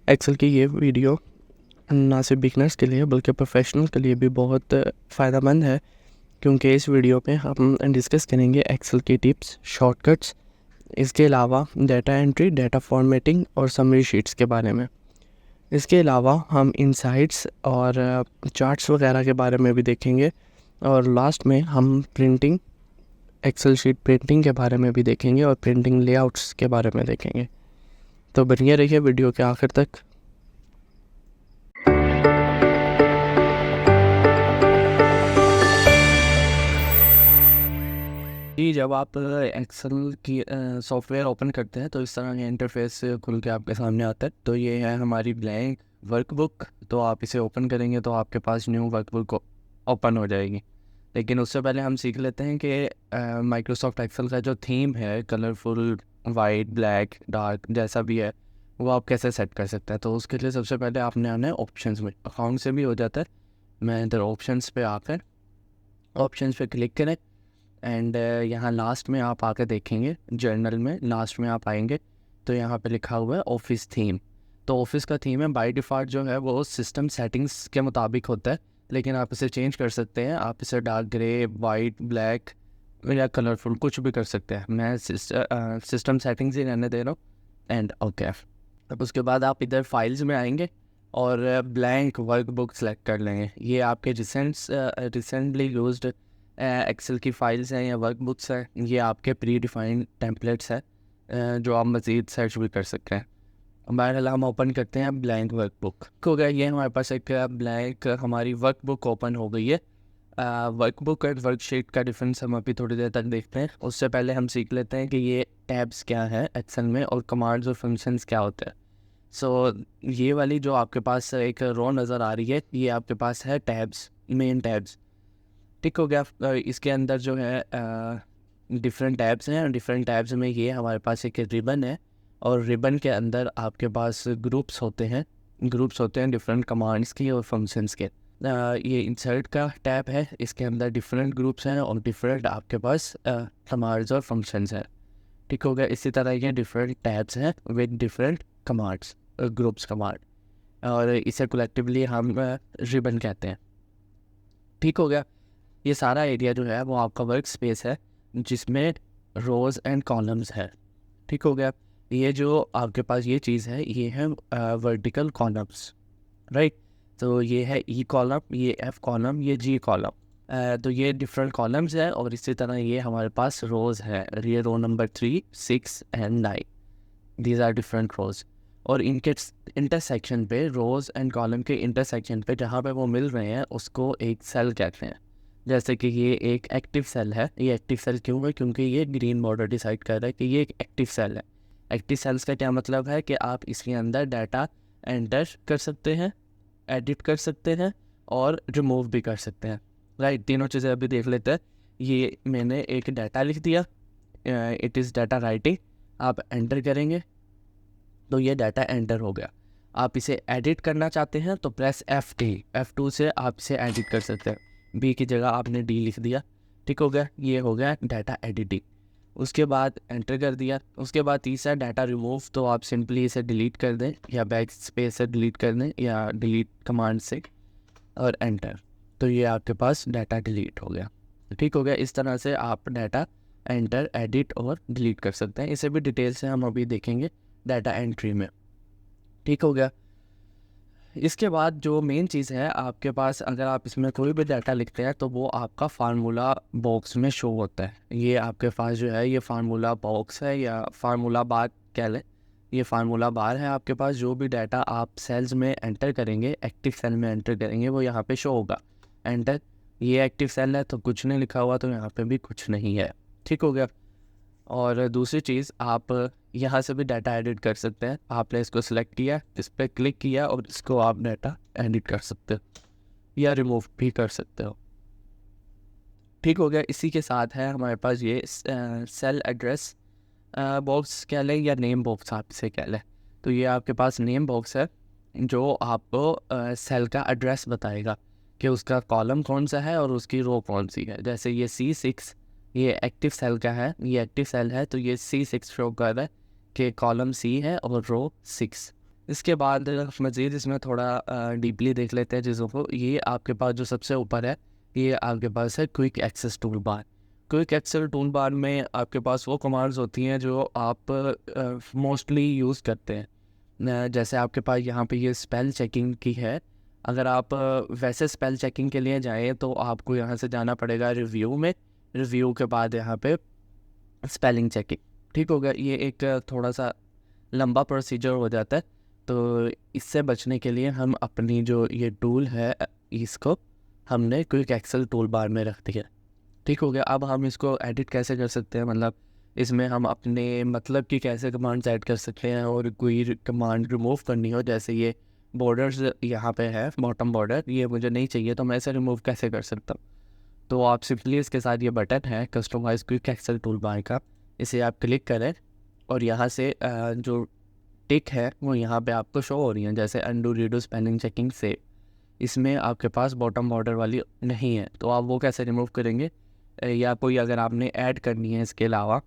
Excel की ये video ना सिर्फ बिगनर्स के लिए बल्कि प्रोफेशनल के लिए भी बहुत फ़ायदेमंद है, क्योंकि इस वीडियो पे हम डिस्कस करेंगे एक्सेल की टिप्स, शॉर्टकट्स, इसके अलावा डाटा एंट्री, डाटा फॉर्मेटिंग और समरी शीट्स के बारे में। इसके अलावा हम इनसाइट्स और चार्ट्स वगैरह के बारे में भी देखेंगे, और लास्ट में हम प्रिंटिंग, एक्सेल शीट प्रिंटिंग के बारे में भी देखेंगे और प्रिंटिंग लेआउट्स के बारे में देखेंगे। तो बनिए रहिए वीडियो के आखिर तक। जी, जब आप एक्सेल की सॉफ्टवेयर ओपन करते हैं तो इस तरह का इंटरफेस खुल के आपके सामने आता है। तो ये है हमारी ब्लैंक वर्कबुक। तो आप इसे ओपन करेंगे तो आपके पास न्यू वर्कबुक ओपन हो जाएगी। लेकिन उससे पहले हम सीख लेते हैं कि माइक्रोसॉफ्ट एक्सेल का जो थीम है, कलरफुल, वाइट, ब्लैक, डार्क, जैसा भी है, वो आप कैसे सेट कर सकते हैं। तो उसके लिए सबसे पहले आपने आना है ऑप्शंस में। अकाउंट से भी हो जाता है। मैं इधर ऑप्शंस पे आकर ऑप्शंस पे क्लिक करें एंड यहाँ लास्ट में आप आकर देखेंगे, जर्नल में लास्ट में आप आएंगे तो यहाँ पे लिखा हुआ है ऑफिस थीम। तो ऑफिस का थीम है बाय डिफ़ॉल्ट जो है वो सिस्टम सेटिंग्स के मुताबिक होता है, लेकिन आप इसे चेंज कर सकते हैं। आप इसे डार्क ग्रे, वाइट, ब्लैक या कलरफुल कुछ भी कर सकते हैं। मैं सिस्टम सेटिंग्स ही रहने दे रहा हूँ एंड ओके। अब उसके बाद आप इधर फाइल्स में आएंगे और ब्लैंक वर्कबुक सेलेक्ट कर लेंगे। ये आपके रिसेंटली यूज्ड एक्सेल की फाइल्स हैं या वर्कबुक्स हैं। ये आपके प्री डिफाइंड टेम्पलेट्स हैं जो आप मज़ीद सर्च भी कर सकते हैं। बहरहाल हम ओपन करते हैं ब्लैंक वर्कबुक। हो गया, ये हमारे पास एक ब्लैंक हमारी वर्कबुक ओपन हो गई है। वर्कबुक और वर्कशीट का डिफरेंस हम अभी थोड़ी देर तक देखते हैं। उससे पहले हम सीख लेते हैं कि ये टैब्स क्या है एक्सेल में और कमांड्स और फंक्शंस क्या होते हैं। ये वाली जो आपके पास एक रो नज़र आ रही है, ये आपके पास है टैब्स, मेन टैब्स। ठीक हो गया। इसके अंदर जो है डिफरेंट टैब्स हैं। डिफरेंट टैब्स में ये हमारे पास एक रिबन है और रिबन के अंदर आपके पास ग्रुप्स होते हैं डिफरेंट कमांड्स के और फंक्शंस के। ये इंसर्ट का टैब है, इसके अंदर डिफरेंट ग्रुप्स हैं और डिफरेंट आपके पास कमांड्स और फंक्शंस हैं। ठीक हो गया। इसी तरह ये डिफरेंट टैब्स हैं with different commands, groups command, और इसे कलेक्टिवली हम रिबन कहते हैं। ठीक हो गया। ये सारा एरिया जो है वो आपका वर्क स्पेस है जिसमें रोज़ एंड कॉलम्स है। ठीक हो गया। ये जो आपके पास ये चीज़ है ये है वर्टिकल कॉलम्स, राइट। तो ये है ई कॉलम, ये एफ कॉलम, ये जी कॉलम। तो ये डिफरेंट कॉलम्स है और इसी तरह ये हमारे पास रोज़ है। ये row number 3, 6 and 9, these are different rows. और इनके इंटरसेक्शन पे, रोज़ एंड कॉलम के इंटरसेक्शन पे जहाँ पे वो मिल रहे हैं उसको एक सेल कहते हैं। जैसे कि ये एक एक्टिव सेल है। ये एक्टिव सेल क्यों है? क्योंकि ये ग्रीन बॉर्डर डिसाइड कर रहा है कि ये एक एक्टिव सेल है। एक्टिव सेल्स का क्या मतलब है कि आप इसके अंदर डाटा एंटर कर सकते हैं, एडिट कर सकते हैं और रिमूव भी कर सकते हैं, राइट। तीनों चीज़ें अभी देख लेते हैं। ये मैंने एक डाटा लिख दिया, इट इज़ डाटा राइटिंग। आप एंटर करेंगे तो ये डाटा एंटर हो गया। आप इसे एडिट करना चाहते हैं तो प्रेस F2 से आप इसे एडिट कर सकते हैं। बी की जगह आपने डी लिख दिया। ठीक हो गया। ये हो गया डाटा एडिटिंग। उसके बाद एंटर कर दिया। उसके बाद तीसरा डाटा रिमूव। तो आप सिंपली इसे डिलीट कर दें या बैक स्पेस से डिलीट कर दें या डिलीट कमांड से और एंटर। तो ये आपके पास डाटा डिलीट हो गया। ठीक हो गया। इस तरह से आप डाटा एंटर, एडिट और डिलीट कर सकते हैं। इसे भी डिटेल से हम अभी देखेंगे डाटा एंट्री में। ठीक हो गया। इसके बाद जो मेन चीज़ है आपके पास, अगर आप इसमें कोई भी डाटा लिखते हैं तो वो आपका फार्मूला बॉक्स में शो होता है। ये आपके पास जो है ये फार्मूला बॉक्स है या फार्मूला बार कह लें। ये फार्मूला बार है आपके पास। जो भी डाटा आप सेल्स में एंटर करेंगे, एक्टिव सेल में एंटर करेंगे, वो यहाँ पे शो होगा। एंटर, ये एक्टिव सेल है तो कुछ नहीं लिखा हुआ तो यहाँ पे भी कुछ नहीं है। ठीक हो गया। और दूसरी चीज़, आप यहाँ से भी डाटा एडिट कर सकते हैं। आपने इसको सिलेक्ट किया, इस पर क्लिक किया और इसको आप डाटा एडिट कर सकते हो या रिमूव भी कर सकते हो। ठीक हो गया। इसी के साथ है हमारे पास ये सेल एड्रेस बॉक्स कह लें या नेम बॉक्स आप इसे कह लें। तो ये आपके पास नेम बॉक्स है जो आपको सेल का एड्रेस बताएगा कि उसका कॉलम कौन सा है और उसकी रो कौन सी है। जैसे ये C6, ये एक्टिव सेल का है, ये एक्टिव सेल है तो ये C6 शो कर रहा है कि कॉलम C है और रो 6। इसके बाद मज़ीद इसमें थोड़ा डीपली देख लेते हैं चीज़ों को। ये आपके पास जो सबसे ऊपर है, ये आपके पास है quick access tool bar. Quick access tool bar में आपके पास वो कमांड्स होती हैं जो आप मोस्टली यूज़ करते हैं। जैसे आपके पास यहाँ पे ये स्पेल चेकिंग की है। अगर आप वैसे स्पेल चेकिंग के लिए जाएँ तो आपको यहाँ से जाना पड़ेगा रिव्यू में। रिव्यू के बाद यहाँ पे स्पेलिंग चेकिंग, ठीक हो गया। ये एक थोड़ा सा लंबा प्रोसीजर हो जाता है, तो इससे बचने के लिए हम अपनी जो ये टूल है इसको हमने क्विक एक्सेल टूल बार में रख दिया, ठीक हो गया। अब हम इसको एडिट कैसे कर सकते हैं, मतलब इसमें हम अपने मतलब की कैसे कमांड्स ऐड कर सकते हैं, और कोई कमांड रिमूव करनी हो, जैसे ये बॉर्डर्स यहाँ पे है, बॉटम बॉर्डर, ये मुझे नहीं चाहिए तो मैं इसे रिमूव कैसे कर सकता हूँ। तो आप सिंपली इसके साथ ये बटन है customise quick excel tool bar का, इसे आप क्लिक करें और यहाँ से जो टिक है वो यहाँ पे आपको शो हो रही है, जैसे अंडू रीडू स्पेलिंग चेकिंग से। इसमें आपके पास बॉटम बॉर्डर वाली नहीं है, तो आप वो कैसे रिमूव करेंगे, या कोई अगर आपने ऐड करनी है इसके अलावा,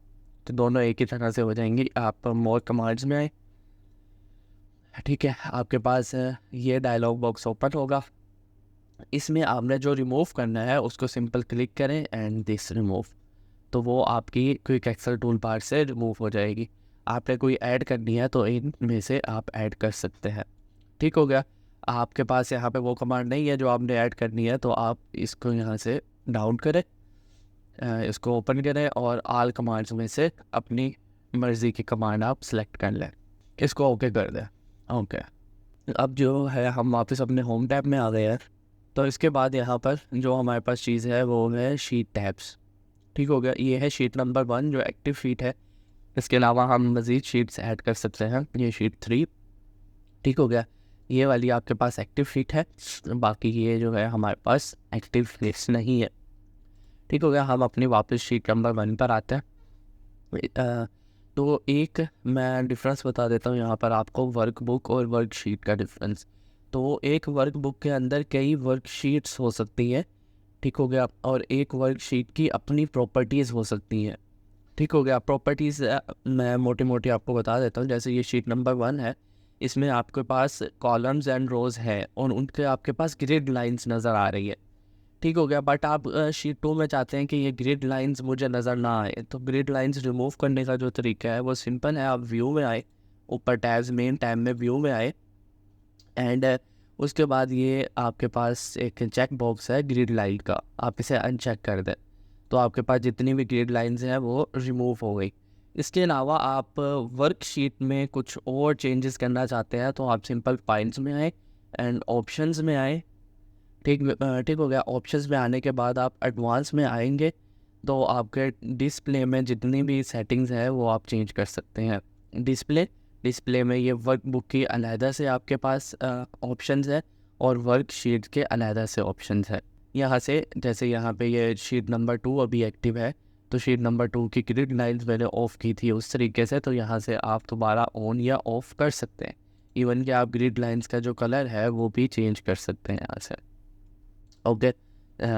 तो दोनों एक ही तरह से हो जाएंगी। आप मोर कमांड्स में आए, ठीक है, आपके पास ये डायलॉग बॉक्स ओपन होगा। इसमें आपने जो रिमूव करना है उसको सिंपल क्लिक करें एंड दिस रिमूव, तो वो आपकी क्विक एक्सेल टूल बार से रिमूव हो जाएगी। आपने कोई ऐड करनी है तो इनमें से आप ऐड कर सकते हैं, ठीक हो गया। आपके पास यहाँ पे वो कमांड नहीं है जो आपने ऐड करनी है, तो आप इसको यहाँ से डाउन करें, इसको ओपन करें और आल कमांड्स में से अपनी मर्ज़ी की कमांड आप सेलेक्ट कर लें, इसको ओके कर दें। ओके, अब जो है हम वापस अपने होम टैब में आ गए हैं। तो इसके बाद यहाँ पर जो हमारे पास चीज़ है वो है शीट टैब्स, ठीक हो गया। ये है शीट नंबर 1 जो एक्टिव शीट है। इसके अलावा हम मज़ीद शीट्स ऐड कर सकते हैं, ये शीट 3, ठीक हो गया। ये वाली आपके पास एक्टिव शीट है, बाकी ये जो है हमारे पास एक्टिव शीट्स नहीं है, ठीक हो गया। हम अपनी वापस शीट नंबर 1 पर आते हैं। तो एक मैं डिफरेंस बता देता हूँ यहाँ पर आपको, वर्कबुक और वर्कशीट का डिफरेंस। तो एक वर्कबुक के अंदर कई वर्कशीट्स हो सकती हैं, ठीक हो गया, और एक वर्कशीट की अपनी प्रॉपर्टीज़ हो सकती हैं, ठीक हो गया। प्रॉपर्टीज़ मैं मोटी मोटी आपको बता देता हूँ। जैसे ये शीट नंबर 1 है, इसमें आपके पास कॉलम्स एंड रोज़ है और उनके आपके पास ग्रिड लाइंस नज़र आ रही है, ठीक हो गया। बट आप शीट 2 में चाहते हैं कि ये ग्रिड लाइंस मुझे नज़र ना आए, तो ग्रिड लाइंस रिमूव करने का जो तरीका है वो सिंपल है। आप व्यू में आए, ऊपर टैब्स मेन टैब में व्यू में आए, एंड उसके बाद ये आपके पास एक चेक बॉक्स है ग्रिड लाइन का, आप इसे अनचेक कर दें, तो आपके पास जितनी भी ग्रिड लाइंस हैं वो रिमूव हो गई। इसके अलावा आप वर्कशीट में कुछ और चेंजेस करना चाहते हैं, तो आप सिंपल फाइल्स में आए एंड ऑप्शंस में आए, ठीक हो गया। ऑप्शंस में आने के बाद आप एडवांस में आएंगे, तो आपके डिस्प्ले में जितनी भी सेटिंग्स है वो आप चेंज कर सकते हैं। डिस्प्ले में ये वर्कबुक की अलहदा से आपके पास ऑप्शंस है और वर्कशीट के अलहदा से ऑप्शंस है। यहाँ से जैसे यहाँ पे ये शीट नंबर 2 अभी एक्टिव है, तो शीट नंबर 2 की ग्रिड लाइंस मैंने ऑफ़ की थी उस तरीके से, तो यहाँ से आप दोबारा ऑन या ऑफ़ कर सकते हैं। इवन कि आप ग्रिड लाइंस का जो कलर है वो भी चेंज कर सकते हैं यहाँ से, ओके।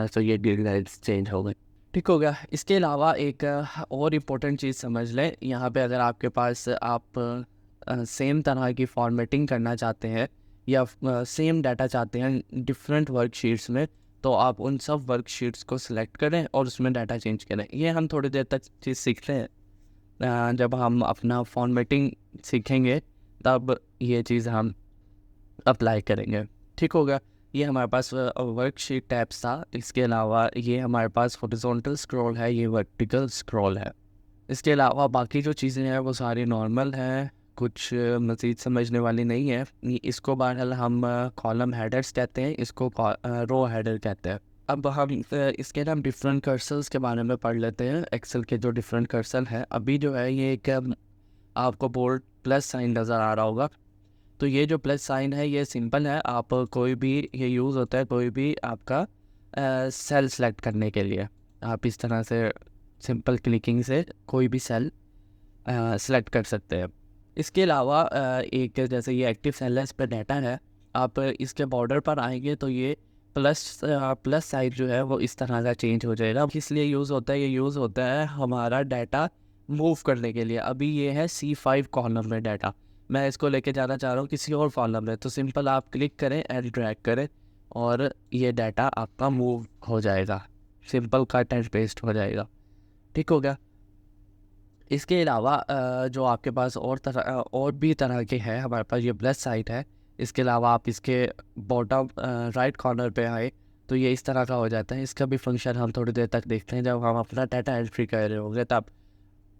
तो ये ग्रिड लाइंस चेंज हो गई, ठीक हो गया। इसके अलावा एक और इम्पोर्टेंट चीज़ समझ लें, यहाँ पे अगर आपके पास आप सेम तरह की फॉर्मेटिंग करना चाहते हैं या सेम डाटा चाहते हैं डिफरेंट वर्कशीट्स में, तो आप उन सब वर्कशीट्स को सिलेक्ट करें और उसमें डाटा चेंज करें। ये हम थोड़ी देर तक चीज़ सीखते हैं, जब हम अपना फॉर्मेटिंग सीखेंगे तब ये चीज़ हम अप्लाई करेंगे, ठीक हो गया। ये हमारे पास वर्कशीट टैब्स था। इसके अलावा ये हमारे पास हॉरिजॉन्टल स्क्रॉल है, ये वर्टिकल स्क्रॉल है। इसके अलावा बाकी जो चीज़ें हैं वो सारी नॉर्मल हैं, कुछ मज़ीद समझने वाली नहीं है। इसको बहरहाल हम कॉलम हेडर्स कहते हैं, इसको रो हेडर कहते हैं। अब हम इसके ना हम डिफरेंट कर्सल्स के बारे में पढ़ लेते हैं। एक्सेल के जो डिफरेंट कर्सल हैं, अभी जो है ये एक आपको बोल्ड प्लस साइन नज़र आ रहा होगा, तो ये जो प्लस साइन है ये सिंपल है। आप कोई भी ये यूज़ होता है कोई भी आपका सेल सेलेक्ट करने के लिए, आप इस तरह से सिंपल क्लिकिंग से कोई भी सेल सेलेक्ट कर सकते हैं। इसके अलावा एक जैसे ये एक्टिव सेल है, इस पर डाटा है, आप इसके बॉर्डर पर आएंगे तो ये प्लस साइन जो है वो इस तरह का चेंज हो जाएगा। किस लिए यूज़ होता है, ये यूज़ होता है हमारा डाटा मूव करने के लिए। अभी ये है C5 कॉर्नर में डाटा, मैं इसको लेके जाना चाह रहा हूँ किसी और कॉलम में, तो सिंपल आप क्लिक करें एंड ड्रैग करें और ये डाटा आपका मूव हो जाएगा, सिंपल कट एंड पेस्ट हो जाएगा। ठीक हो गया। इसके अलावा जो आपके पास और भी तरह के हैं, हमारे पास ये प्लस साइट है। इसके अलावा आप इसके बॉटम राइट कॉर्नर पे आए तो ये इस तरह का हो जाता है। इसका भी फंक्शन हम थोड़ी देर तक देखते हैं जब हम अपना डाटा एंट्री कर रहे होंगे तब।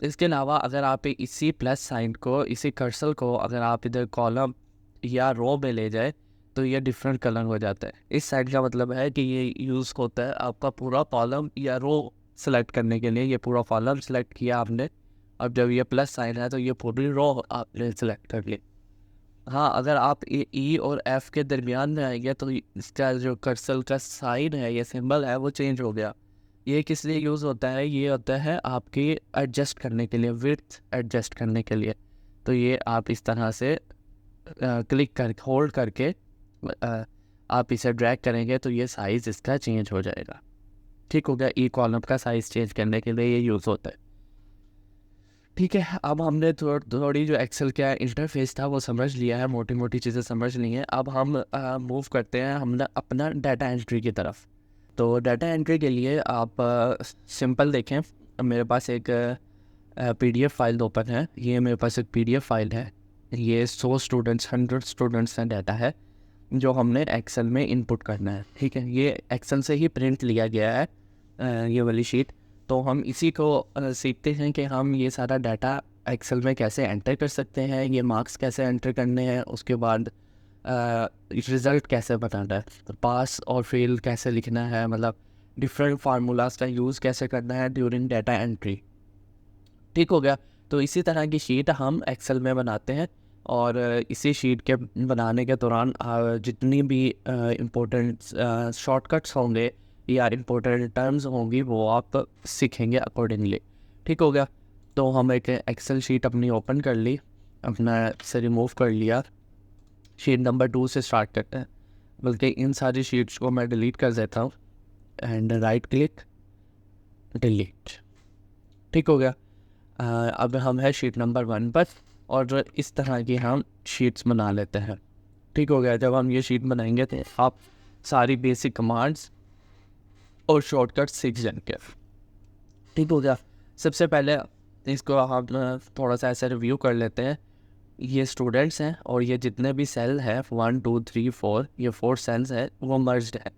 इसके अलावा अगर आप इसी प्लस साइन को, इसी कर्सर को अगर आप इधर कॉलम या रो में ले जाए तो ये डिफरेंट कलर हो जाता है। इस साइड का मतलब है कि ये यूज़ होता है आपका पूरा कॉलम या रो सेलेक्ट करने के लिए। ये पूरा कॉलम सेलेक्ट किया आपने, अब जब ये प्लस साइन है तो ये पूरी रो आपने सेलेक्ट कर ली। हाँ, अगर आप ई और एफ़ के दरमियान में आएंगे तो इसका जो कर्सर का साइन है, ये सिंबल है, वो चेंज हो गया। ये किस लिए यूज़ होता है? ये होता है आपकी एडजस्ट करने के लिए, विड्थ एडजस्ट करने के लिए। तो ये आप इस तरह से क्लिक कर होल्ड करके आप इसे ड्रैग करेंगे तो ये साइज़ इसका चेंज हो जाएगा। ठीक हो गया। ई कॉलम का साइज़ चेंज करने के लिए ये यूज़ होता है। ठीक है, अब हमने थोड़ी जो एक्सेल का इंटरफेस था वो समझ लिया है, मोटी मोटी चीज़ें समझ ली हैं। अब हम मूव करते हैं हमने अपना डाटा एंट्री की तरफ। तो डाटा एंट्री के लिए आप सिंपल देखें, मेरे पास एक PDF फाइल ओपन है। ये मेरे पास एक PDF फाइल है। ये 100 स्टूडेंट्स का डाटा है जो हमने एक्सेल में इनपुट करना है। ठीक है, ये एक्सेल से ही प्रिंट लिया गया है ये वाली शीट। तो हम इसी को सीखते हैं कि हम ये सारा डाटा एक्सेल में कैसे एंटर कर सकते हैं, ये मार्क्स कैसे एंटर करने हैं, उसके बाद रिज़ल्ट कैसे बनाना है, तो पास और फेल कैसे लिखना है, मतलब डिफरेंट फार्मूलाज का यूज़ कैसे करना है ड्यूरिंग डाटा एंट्री। ठीक हो गया। तो इसी तरह की शीट हम एक्सेल में बनाते हैं और इसी शीट के बनाने के दौरान जितनी भी इम्पोर्टेंट शॉर्टकट्स होंगे या इम्पोर्टेंट टर्म्स होंगी वो आप सीखेंगे अकॉर्डिंगली। ठीक हो गया। तो हम एक एक्सेल शीट अपनी ओपन कर ली, अपना से रिमूव कर लिया, शीट नंबर 2 से स्टार्ट करते हैं। बल्कि इन सारी शीट्स को मैं डिलीट कर देता हूँ एंड राइट क्लिक डिलीट। ठीक हो गया। अब हम है शीट नंबर 1 पर और इस तरह की हम शीट्स बना लेते हैं। ठीक हो गया। जब हम ये शीट बनाएंगे तो आप सारी बेसिक कमांड्स और शॉर्टकट सीख जाएंगे। ठीक हो गया। सबसे पहले इसको हम थोड़ा सा ऐसे रिव्यू कर लेते हैं। ये स्टूडेंट्स हैं और ये जितने भी सेल हैं 1 2 3 4, ये 4 सेल्स हैं वो मर्ज्ड है।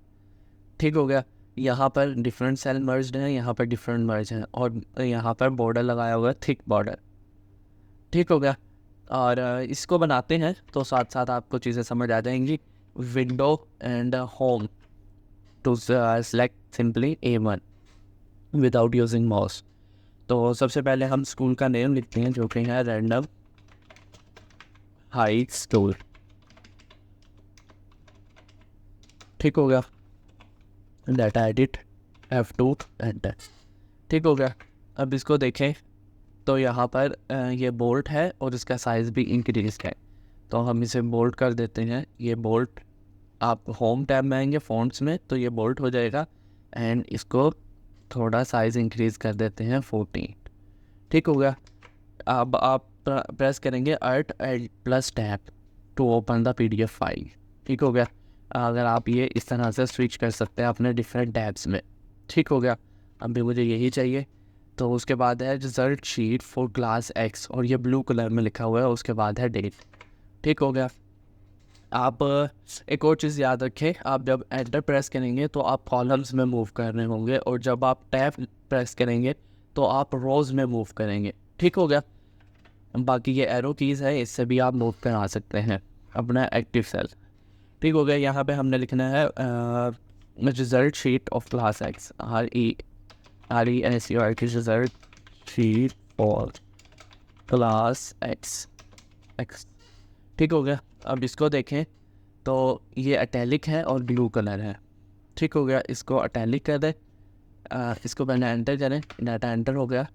ठीक हो गया। यहाँ पर डिफरेंट सेल मर्ज्ड हैं, यहाँ पर डिफरेंट मर्ज हैं और यहाँ पर बॉर्डर लगाया हुआ है, थिक बॉर्डर। ठीक हो गया। और इसको बनाते हैं तो साथ साथ आपको चीज़ें समझ आ जाएंगी। Window and home to select simply A1 without using mouse. तो सबसे पहले हम स्कूल का नेम लिखते हैं जो कि है रैंडम हाई स्कूल। ठीक हो गया। Data edit F2 enter. ठीक हो गया। अब इसको देखें तो यहाँ पर ये बोल्ट है और इसका साइज़ भी इंक्रीज है, तो हम इसे बोल्ट कर देते हैं। ये बोल्ट, आप होम टैब में आएंगे फ़ॉन्ट्स में तो ये बोल्ट हो जाएगा एंड इसको थोड़ा साइज़ इंक्रीज़ कर देते हैं 14। ठीक हो गया। अब आप प्रेस करेंगे Alt and plus tab to open the PDF file. ठीक हो गया। अगर आप ये इस तरह से स्विच कर सकते हैं अपने डिफरेंट टैब्स में। ठीक हो गया। अभी मुझे यही चाहिए। तो उसके बाद है result sheet for class X और ये ब्लू कलर में लिखा हुआ है, उसके बाद है डेट। ठीक हो गया। आप एक और चीज़ याद रखें, आप जब एंटर प्रेस करेंगे तो आप कॉलम्स में मूव कर रहे होंगे और जब आप टैब प्रेस करेंगे तो आप रोज़ में मूव करेंगे। ठीक हो गया। बाकी ये एरो कीज़ है, इससे भी आप मूव करा सकते हैं अपना एक्टिव सेल। ठीक हो गया। यहाँ पे हमने लिखना है result sheet of class X, RESUR की result sheet for class X। ठीक हो गया। अब इसको देखें तो ये अटैलिक है और ब्लू कलर है। ठीक हो गया। इसको अटैलिक कर दें, इसको पहले एंटर करें, डाटा एंटर हो गया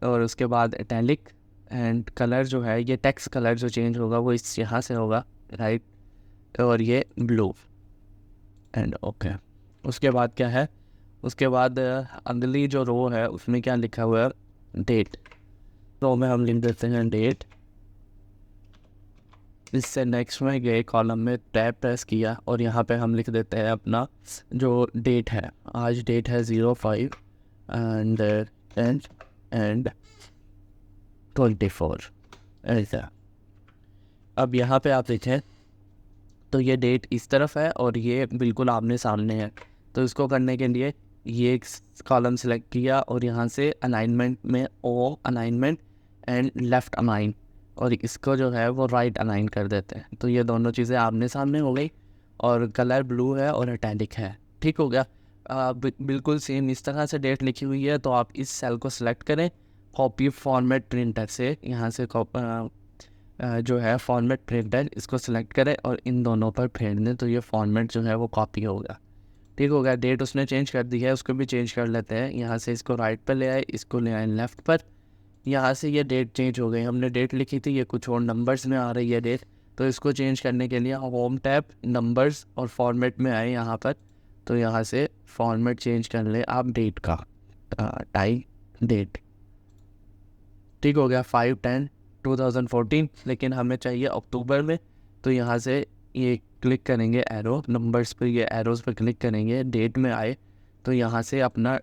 और उसके बाद अटैलिक एंड कलर जो है ये टेक्स्ट कलर जो चेंज होगा वो इस यहाँ से होगा, राइट, और ये ब्लू एंड ओके। उसके बाद क्या है, उसके बाद अगली जो रो है उसमें क्या लिखा हुआ है, डेट। रो में हम लिख देते हैं डेट इससे नेक्स्ट में गए कॉलम में टैब प्रेस किया और यहाँ पे हम लिख देते हैं अपना जो डेट है। आज डेट है 05 एंड एंड 24 ऐसा। अब यहाँ पे आप देखें तो ये डेट इस तरफ है और ये बिल्कुल आमने सामने है। तो इसको करने के लिए ये कॉलम सेलेक्ट किया और यहाँ से अलाइनमेंट में ओ अलाइनमेंट एंड लेफ़्ट अलाइन, और इसको जो है वो राइट अलाइन कर देते हैं। तो ये दोनों चीज़ें आमने सामने हो गई और कलर ब्लू है और इटैलिक है। ठीक हो गया। बिल्कुल सेम इस तरह से डेट लिखी हुई है, तो आप इस सेल को सिलेक्ट करें, कॉपी फॉर्मेट प्रिंटर से यहाँ से जो है फॉर्मेट प्रिंटर इसको सिलेक्ट करें और इन दोनों पर फेर दें, तो ये फॉर्मेट जो है वो कॉपी होगा। ठीक हो गया। डेट उसने चेंज कर दी है, उसको भी चेंज कर लेते हैं। यहाँ से इसको राइट पर ले आए, इसको ले आए लेफ़्ट पर। यहाँ से ये डेट चेंज हो गई, हमने डेट लिखी थी, ये कुछ और नंबर्स में आ रही है डेट। तो इसको चेंज करने के लिए होम टैब, नंबर्स और फॉर्मेट में आए यहाँ पर। तो यहाँ से फॉर्मेट चेंज कर ले आप डेट का, टाइम डेट। ठीक हो गया। 5/10/2014, लेकिन हमें चाहिए अक्टूबर में। तो यहाँ से ये क्लिक करेंगे एरो नंबर्स पर, ये एरोज़ पर क्लिक करेंगे, डेट में आए तो यहाँ से अपना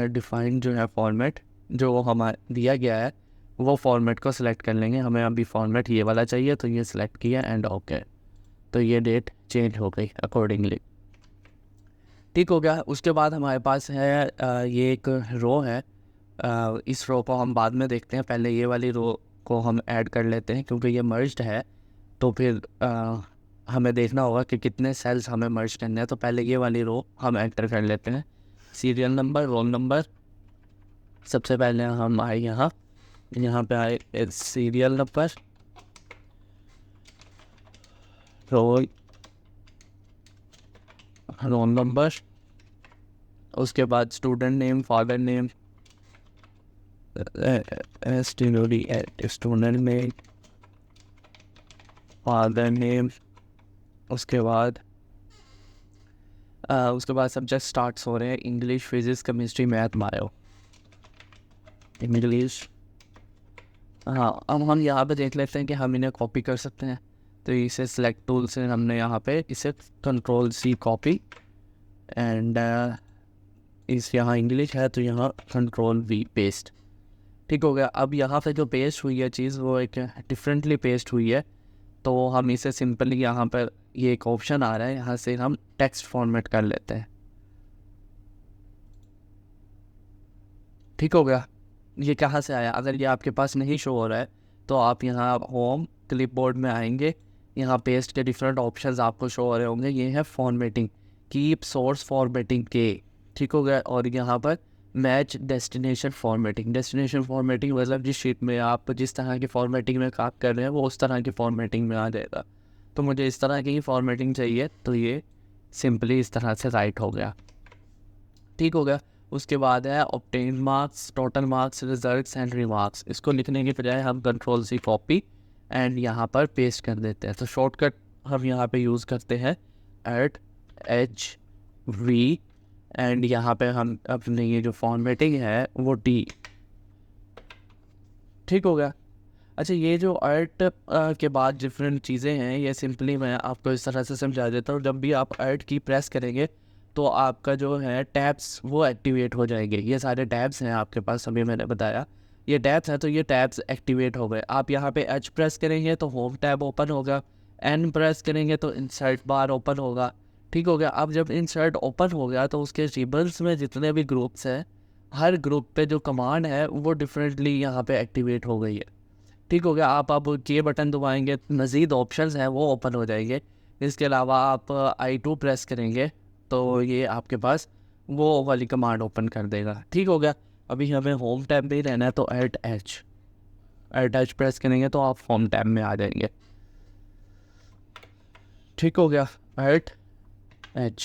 डिफाइन जो है फॉर्मेट जो हमारा दिया गया है वो फॉर्मेट को सिलेक्ट कर लेंगे। हमें अभी फॉर्मेट ये वाला चाहिए, तो ये सिलेक्ट किया एंड ओके। तो ये डेट चेंज हो गई अकॉर्डिंगली। ठीक हो गया। उसके बाद हमारे पास है ये एक रो है। इस रो को हम बाद में देखते हैं, पहले ये वाली रो को हम ऐड कर लेते हैं क्योंकि ये मर्ज्ड है। तो फिर हमें देखना होगा कि कितने सेल्स हमें मर्ज करने हैं। तो पहले ये वाली रो हम एंटर कर लेते हैं, सीरियल नंबर, रोल नंबर। सबसे पहले हम आए यहाँ पे आए सीरियल नंबर, रोल नंबर, उसके बाद student name, father name, student name, father name. उसके बाद सब्जेक्ट स्टार्ट्स हो रहे हैं, English, physics, chemistry, math, bio, English. हाँ, अब हम यहाँ पे देख लेते हैं कि हम इन्हें कॉपी कर सकते हैं। तो इसे सेलेक्ट टूल से हमने यहाँ पे इसे Ctrl+C कॉपी एंड इस यहाँ इंग्लिश है तो यहाँ Ctrl+V पेस्ट। ठीक हो गया। अब यहाँ पे जो पेस्ट हुई है चीज़ वो एक डिफरेंटली पेस्ट हुई है, तो हम इसे सिंपली यहाँ पर ये एक ऑप्शन आ रहा है, यहाँ से हम टेक्स्ट फॉर्मेट कर लेते हैं। ठीक हो गया। ये कहाँ से आया? अगर ये आपके पास नहीं शो हो रहा है तो आप यहाँ होम क्लिपबोर्ड में आएंगे, यहाँ पेस्ट के डिफरेंट ऑप्शंस आपको शो हो रहे होंगे। ये है फॉर्मेटिंग, कीप सोर्स फॉर्मेटिंग के। ठीक हो गया। और यहाँ पर match destination formatting. Destination formatting मतलब जिस शीट में आप जिस तरह की फॉर्मेटिंग में काम कर रहे हैं वो उस तरह की फॉर्मेटिंग में आ जाएगा। तो मुझे इस तरह की फॉर्मेटिंग चाहिए, तो ये सिंपली इस तरह से राइट हो गया। ठीक हो गया। उसके बाद है obtain marks, total marks, results and remarks. इसको लिखने की बजाय हम Ctrl+C कॉपी एंड यहाँ पर पेस्ट कर देते हैं। तो शॉर्टकट हम यहाँ पे यूज़ करते हैं HV एंड यहाँ पे हम अपने ये जो फॉर्मेटिंग है वो T। ठीक हो गया। अच्छा, ये जो अर्ट के बाद डिफरेंट चीज़ें हैं ये सिंपली मैं आपको इस तरह से समझा देता हूँ। जब भी आप अर्ट की प्रेस करेंगे तो आपका जो है टैब्स वो एक्टिवेट हो जाएंगे। ये सारे टैब्स हैं आपके पास, अभी मैंने बताया ये टैब्स हैं, तो ये टैब्स एक्टिवेट हो गए। आप यहाँ पे H प्रेस करेंगे तो होम टैब ओपन होगा, N प्रेस करेंगे तो इंसर्ट बार ओपन होगा। ठीक हो गया। अब जब इंसर्ट ओपन हो गया तो उसके रिबन्स में जितने भी ग्रुप्स हैं, हर ग्रुप पे जो कमांड है वो डिफरेंटली यहाँ पे एक्टिवेट हो गई है। ठीक हो गया। आप अब के बटन दबाएंगे, मज़ीद ऑप्शंस हैं वो ओपन हो जाएंगे। इसके अलावा आप I2 प्रेस करेंगे तो ये आपके पास वो वाली कमांड ओपन कर देगा। ठीक हो गया। अभी हमें होम टैब में ही रहना है तो Alt H प्रेस करेंगे तो आप होम टैब में आ जाएंगे। ठीक हो गया। Alt H,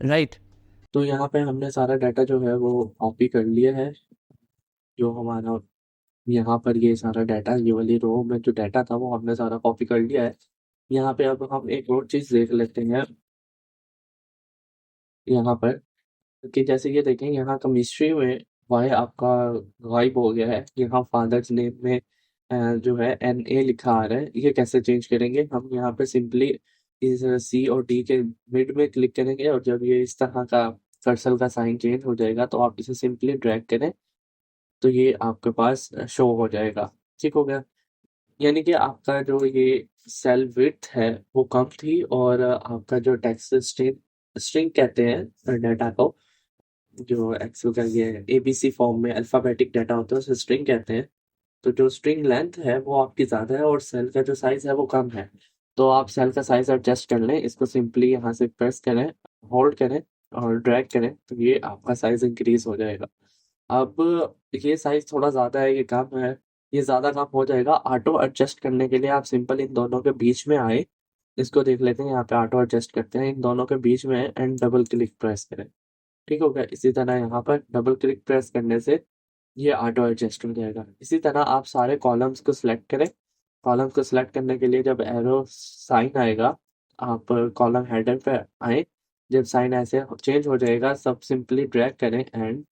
right. तो यहाँ पे हमने सारा डाटा जो है वो कॉपी कर लिया है। जो हमारा यहाँ पर ये सारा डाटा, ये वाली रो में जो डाटा था वो हमने सारा कॉपी कर लिया है। यहाँ पे अब हम एक और चीज़ देख लेते हैं यहाँ पर, कि जैसे ये देखें यहाँ केमिस्ट्री में वाई आपका गायब हो गया है। यहाँ फादर्स नेम में जो है NA लिखा आ रहा है, ये कैसे चेंज करेंगे? हम यहाँ पे सिंपली इस C और D के मिड में क्लिक करेंगे, और जब ये इस तरह का कर्सर का साइन चेंज हो जाएगा तो आप इसे सिंपली ड्रैग करें, तो ये आपके पास शो हो जाएगा। ठीक हो गया? यानी कि आपका जो ये सेल विड्थ है वो कम थी, और आपका जो टेक्स्ट स्ट्रिंग स्ट्रिंग कहते हैं डाटा को, जो एक्सेल का ये ABC फॉर्म में अल्फाबेटिक डाटा होता है उसे स्ट्रिंग कहते हैं। तो जो स्ट्रिंग लेंथ है वो आपकी ज़्यादा है और सेल का जो साइज़ है वो कम है। तो आप सेल का साइज़ एडजस्ट कर लें, इसको सिंपली यहाँ से प्रेस करें, होल्ड करें और ड्रैग करें, तो ये आपका साइज़ इंक्रीज हो जाएगा। अब ये साइज़ थोड़ा ज़्यादा है, ये कम है, ये ज़्यादा कम हो जाएगा। ऑटो एडजस्ट करने के लिए आप सिंपल इन दोनों के बीच में आए, इसको देख लेते हैं, यहाँ पे ऑटो एडजस्ट करते हैं, इन दोनों के बीच में एंड डबल क्लिक प्रेस करें। ठीक हो गया? इसी तरह यहाँ पर डबल क्लिक प्रेस करने से ये ऑटो एडजस्ट हो जाएगा। इसी तरह आप सारे कॉलम्स को सिलेक्ट करें। कॉलम्स को सिलेक्ट करने के लिए जब एरो साइन आएगा, आप कॉलम हेडर पे आए, जब साइन ऐसे चेंज हो जाएगा सब सिंपली ड्रैग करें and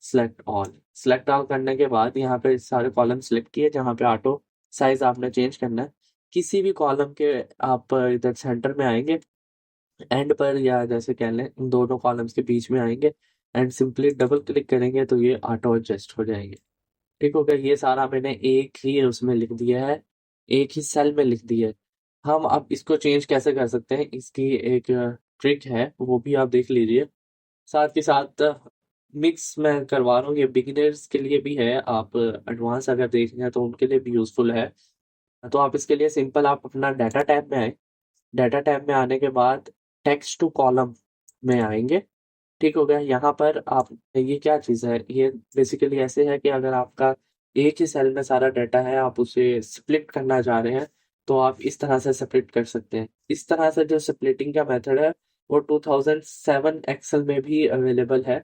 select all. Select all करने के बाद यहाँ पे सारे कॉलम सेलेक्ट किए जहाँ पे ऑटो साइज आपने चेंज करना है। किसी भी कॉलम के आप इधर सेंटर में आएंगे, एंड पर, या जैसे कह लें इन दोनों कॉलम्स के बीच में आएंगे एंड सिंपली डबल क्लिक करेंगे तो ये ऑटो एडजस्ट हो जाएंगे। ठीक हो गया? ये सारा मैंने एक ही उसमें लिख दिया है, एक ही सेल में लिख दिया है। हम अब इसको चेंज कैसे कर सकते हैं, इसकी एक ट्रिक है, वो भी आप देख लीजिए। साथ के साथ मिक्स मैं करवा रहा हूँ, ये बिगिनर्स के लिए भी है, आप एडवांस अगर देख रहे हैं तो उनके लिए भी यूजफुल है। तो आप इसके लिए सिंपल आप अपना डाटा टैब में आए, डाटा टैब में आने के बाद टेक्स्ट टू कॉलम में आएंगे। ठीक हो गया? यहाँ पर आप, ये क्या चीज़ है, ये बेसिकली ऐसे है कि अगर आपका एक ही सेल में सारा डाटा है, आप उसे स्प्लिट करना चाह रहे हैं, तो आप इस तरह से स्प्लिट कर सकते हैं। इस तरह से जो स्प्लिटिंग का मेथड है वो 2007 एक्सेल में भी अवेलेबल है।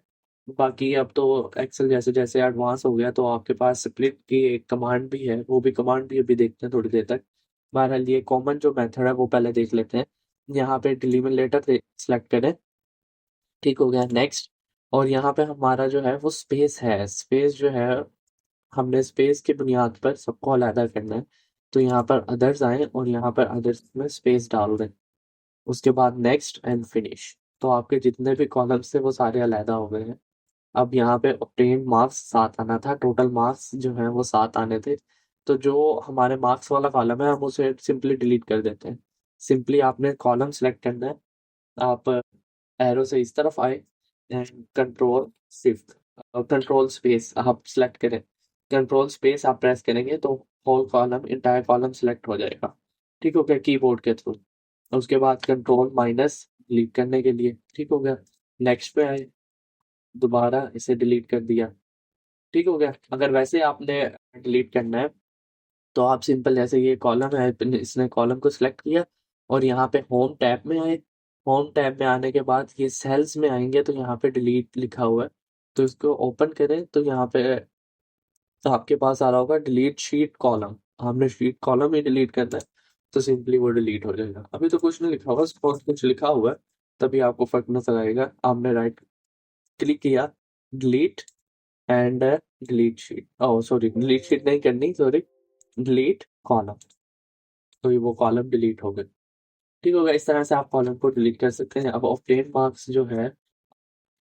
बाकी अब तो एक्सेल जैसे जैसे एडवांस हो गया तो आपके पास स्प्लिट की एक कमांड भी है, वो भी कमांड भी अभी देखते हैं थोड़ी देर तक। बहरहाल ये कॉमन जो मेथड है वो पहले देख लेते हैं। यहाँ पे डिलीमिनेटर सेलेक्ट करें। ठीक हो गया? नेक्स्ट। और यहाँ पे हमारा जो है वो स्पेस है, स्पेस जो है हमने स्पेस की बुनियाद पर सबको अलग करना है। तो यहाँ पर अदर्स आए और यहाँ पर अदर्स में स्पेस डाल दें, उसके बाद नेक्स्ट एंड फिनिश। तो आपके जितने भी कॉलम्स थे वो सारे अलहदा हो गए हैं। अब यहाँ पे ऑब्टेन मार्क्स 7 आना था, टोटल मार्क्स जो है वो 7 आने थे। तो जो हमारे मार्क्स वाला कॉलम है हम उसे सिंपली डिलीट कर देते हैं। सिंपली आपने कॉलम सेलेक्ट करना है, आप एरो से इस तरफ आए and control shift, control space आप सेलेक्ट करें, कंट्रोल स्पेस आप प्रेस करेंगे तो whole column, entire column select हो जाएगा। ठीक हो गया? कीबोर्ड के थ्रू। उसके बाद कंट्रोल माइनस डिलीट करने के लिए। ठीक हो गया? नेक्स्ट पे आए, दोबारा इसे डिलीट कर दिया। ठीक हो गया? अगर वैसे आपने डिलीट करना है तो आप सिंपल, जैसे ये कॉलम है, इसने कॉलम को सिलेक्ट किया और यहाँ पे होम टैब में आए। होम टैब में आने के बाद ये सेल्स में आएंगे तो यहाँ पे डिलीट लिखा हुआ है, तो इसको ओपन करें तो यहाँ पे तो आपके पास आ रहा होगा डिलीट शीट कॉलम। हमने शीट कॉलम ही डिलीट करना है, तो सिंपली वो डिलीट हो जाएगा। अभी तो कुछ नहीं लिखा होगा, बहुत कुछ लिखा हुआ है, तभी आपको फर्क नजर आएगा। आपने राइट क्लिक किया, delete and delete sheet, oh sorry delete sheet नहीं करनी, सॉरी डिलीट कॉलम, तो ये वो कॉलम डिलीट हो गए। ठीक होगा? इस तरह से आप कॉलम को डिलीट कर सकते हैं। अब ऑब्टेन मार्क्स जो है,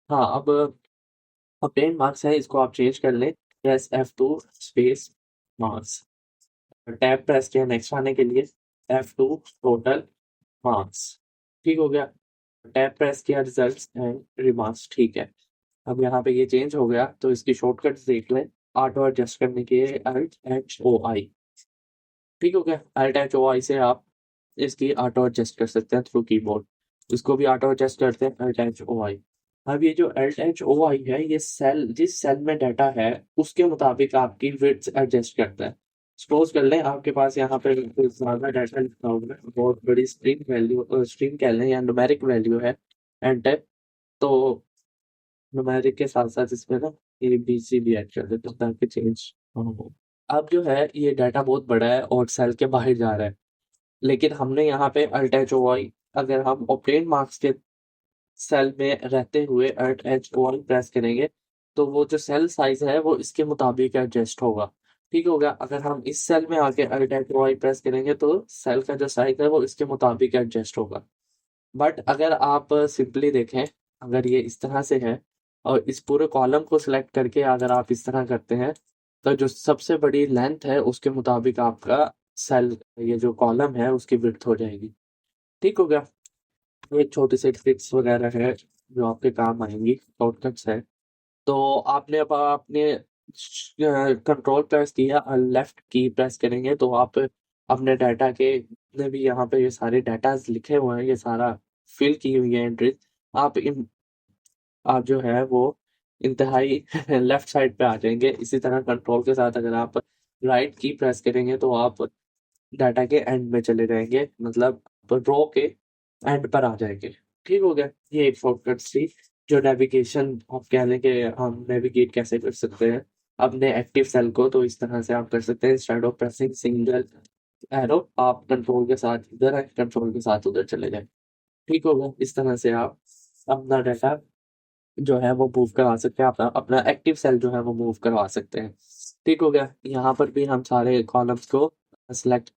हाँ, अब ऑब्टेन मार्क्स है, इसको आप चेंज कर लें, press F2 space marks, tab press किया नेक्स्ट आने के लिए, F2 टोटल मार्क्स। ठीक हो गया? टैब प्रेस किया, रिजल्ट्स एंड रिमार्क्स। ठीक है? अब यहाँ पे ये चेंज हो गया तो इसकी शॉर्टकट्स देख लें। ऑटो एडजस्ट करने के लिए Alt+H+O+I। ठीक हो गया? Alt+H+O+I से आप इसकी ऑटो एडजस्ट कर सकते हैं थ्रू कीबोर्ड। इसको भी ऑटो एडजस्ट करते हैं Alt+H+O+I। अब ये जो Alt+H+O+I है, ये सेल, जिस सेल में डाटा है उसके मुताबिक आपकी विड्थ एडजस्ट करता है। सपोज कर लें आपके पास यहाँ पे ज्यादा डाटा लिखा होगा, बहुत बड़ी स्ट्रिंग वैल्यू, स्ट्रिंग कह लें या न्यूमेरिक वैल्यू है एंटर, तो न्यूमेरिक के साथ साथ इसमें ना ABC भी ऐड कर देते हैं ताकि चेंज हो। अब जो है ये डाटा बहुत बड़ा है और सेल के बाहर जा रहा है, लेकिन हमने यहाँ पे Alt+H+O+I, अगर हम ऑब्टेन मार्क्स के सेल में रहते हुए Alt+H+O+I प्रेस करेंगे तो वो जो सेल साइज है वो इसके मुताबिक एडजस्ट होगा। ठीक हो गया। अगर हम इस सेल में आके अल्ट वाई प्रेस करेंगे तो सेल का जो साइज है वो इसके मुताबिक एडजस्ट होगा। बट अगर आप सिंपली देखें, अगर ये इस तरह से है और इस पूरे कॉलम को सिलेक्ट करके अगर आप इस तरह करते हैं तो जो सबसे बड़ी लेंथ है उसके मुताबिक आपका सेल, ये जो कॉलम है उसकी विड्थ हो जाएगी। ठीक हो गया। ये छोटी सी ट्रिक्स वगैरह है जो आपके काम आएंगी, शॉर्टकट्स है। तो आपने अब आपने कंट्रोल प्रेस किया और लेफ्ट की प्रेस करेंगे तो आप अपने डाटा के जितने भी यहाँ पे ये सारे डाटा लिखे हुए हैं, ये सारा फिल की हुई है एंट्रीज, आप जो है वो इंतहाई लेफ्ट साइड पे आ जाएंगे। इसी तरह कंट्रोल के साथ अगर आप राइट की प्रेस करेंगे तो आप डाटा के एंड में चले जाएंगे, मतलब रो के एंड पर आ जाएंगे। ठीक हो गया। ये एक शॉर्टकट थी जो नेविगेशन आप कह लें कि हम नेविगेट कैसे कर सकते हैं अपने एक्टिव सेल को। तो इस तरह से आप कर सकते हैं, instead of pressing single arrow आप कंट्रोल के साथ इधर है, कंट्रोल के साथ उधर चले जाए। ठीक होगा। इस तरह से आप अपना डाटा जो है वो मूव करवा सकते हैं, अपना अपना एक्टिव सेल जो है वो मूव करवा सकते हैं। ठीक हो गया। यहाँ पर भी हम सारे कॉलम्स को सिलेक्ट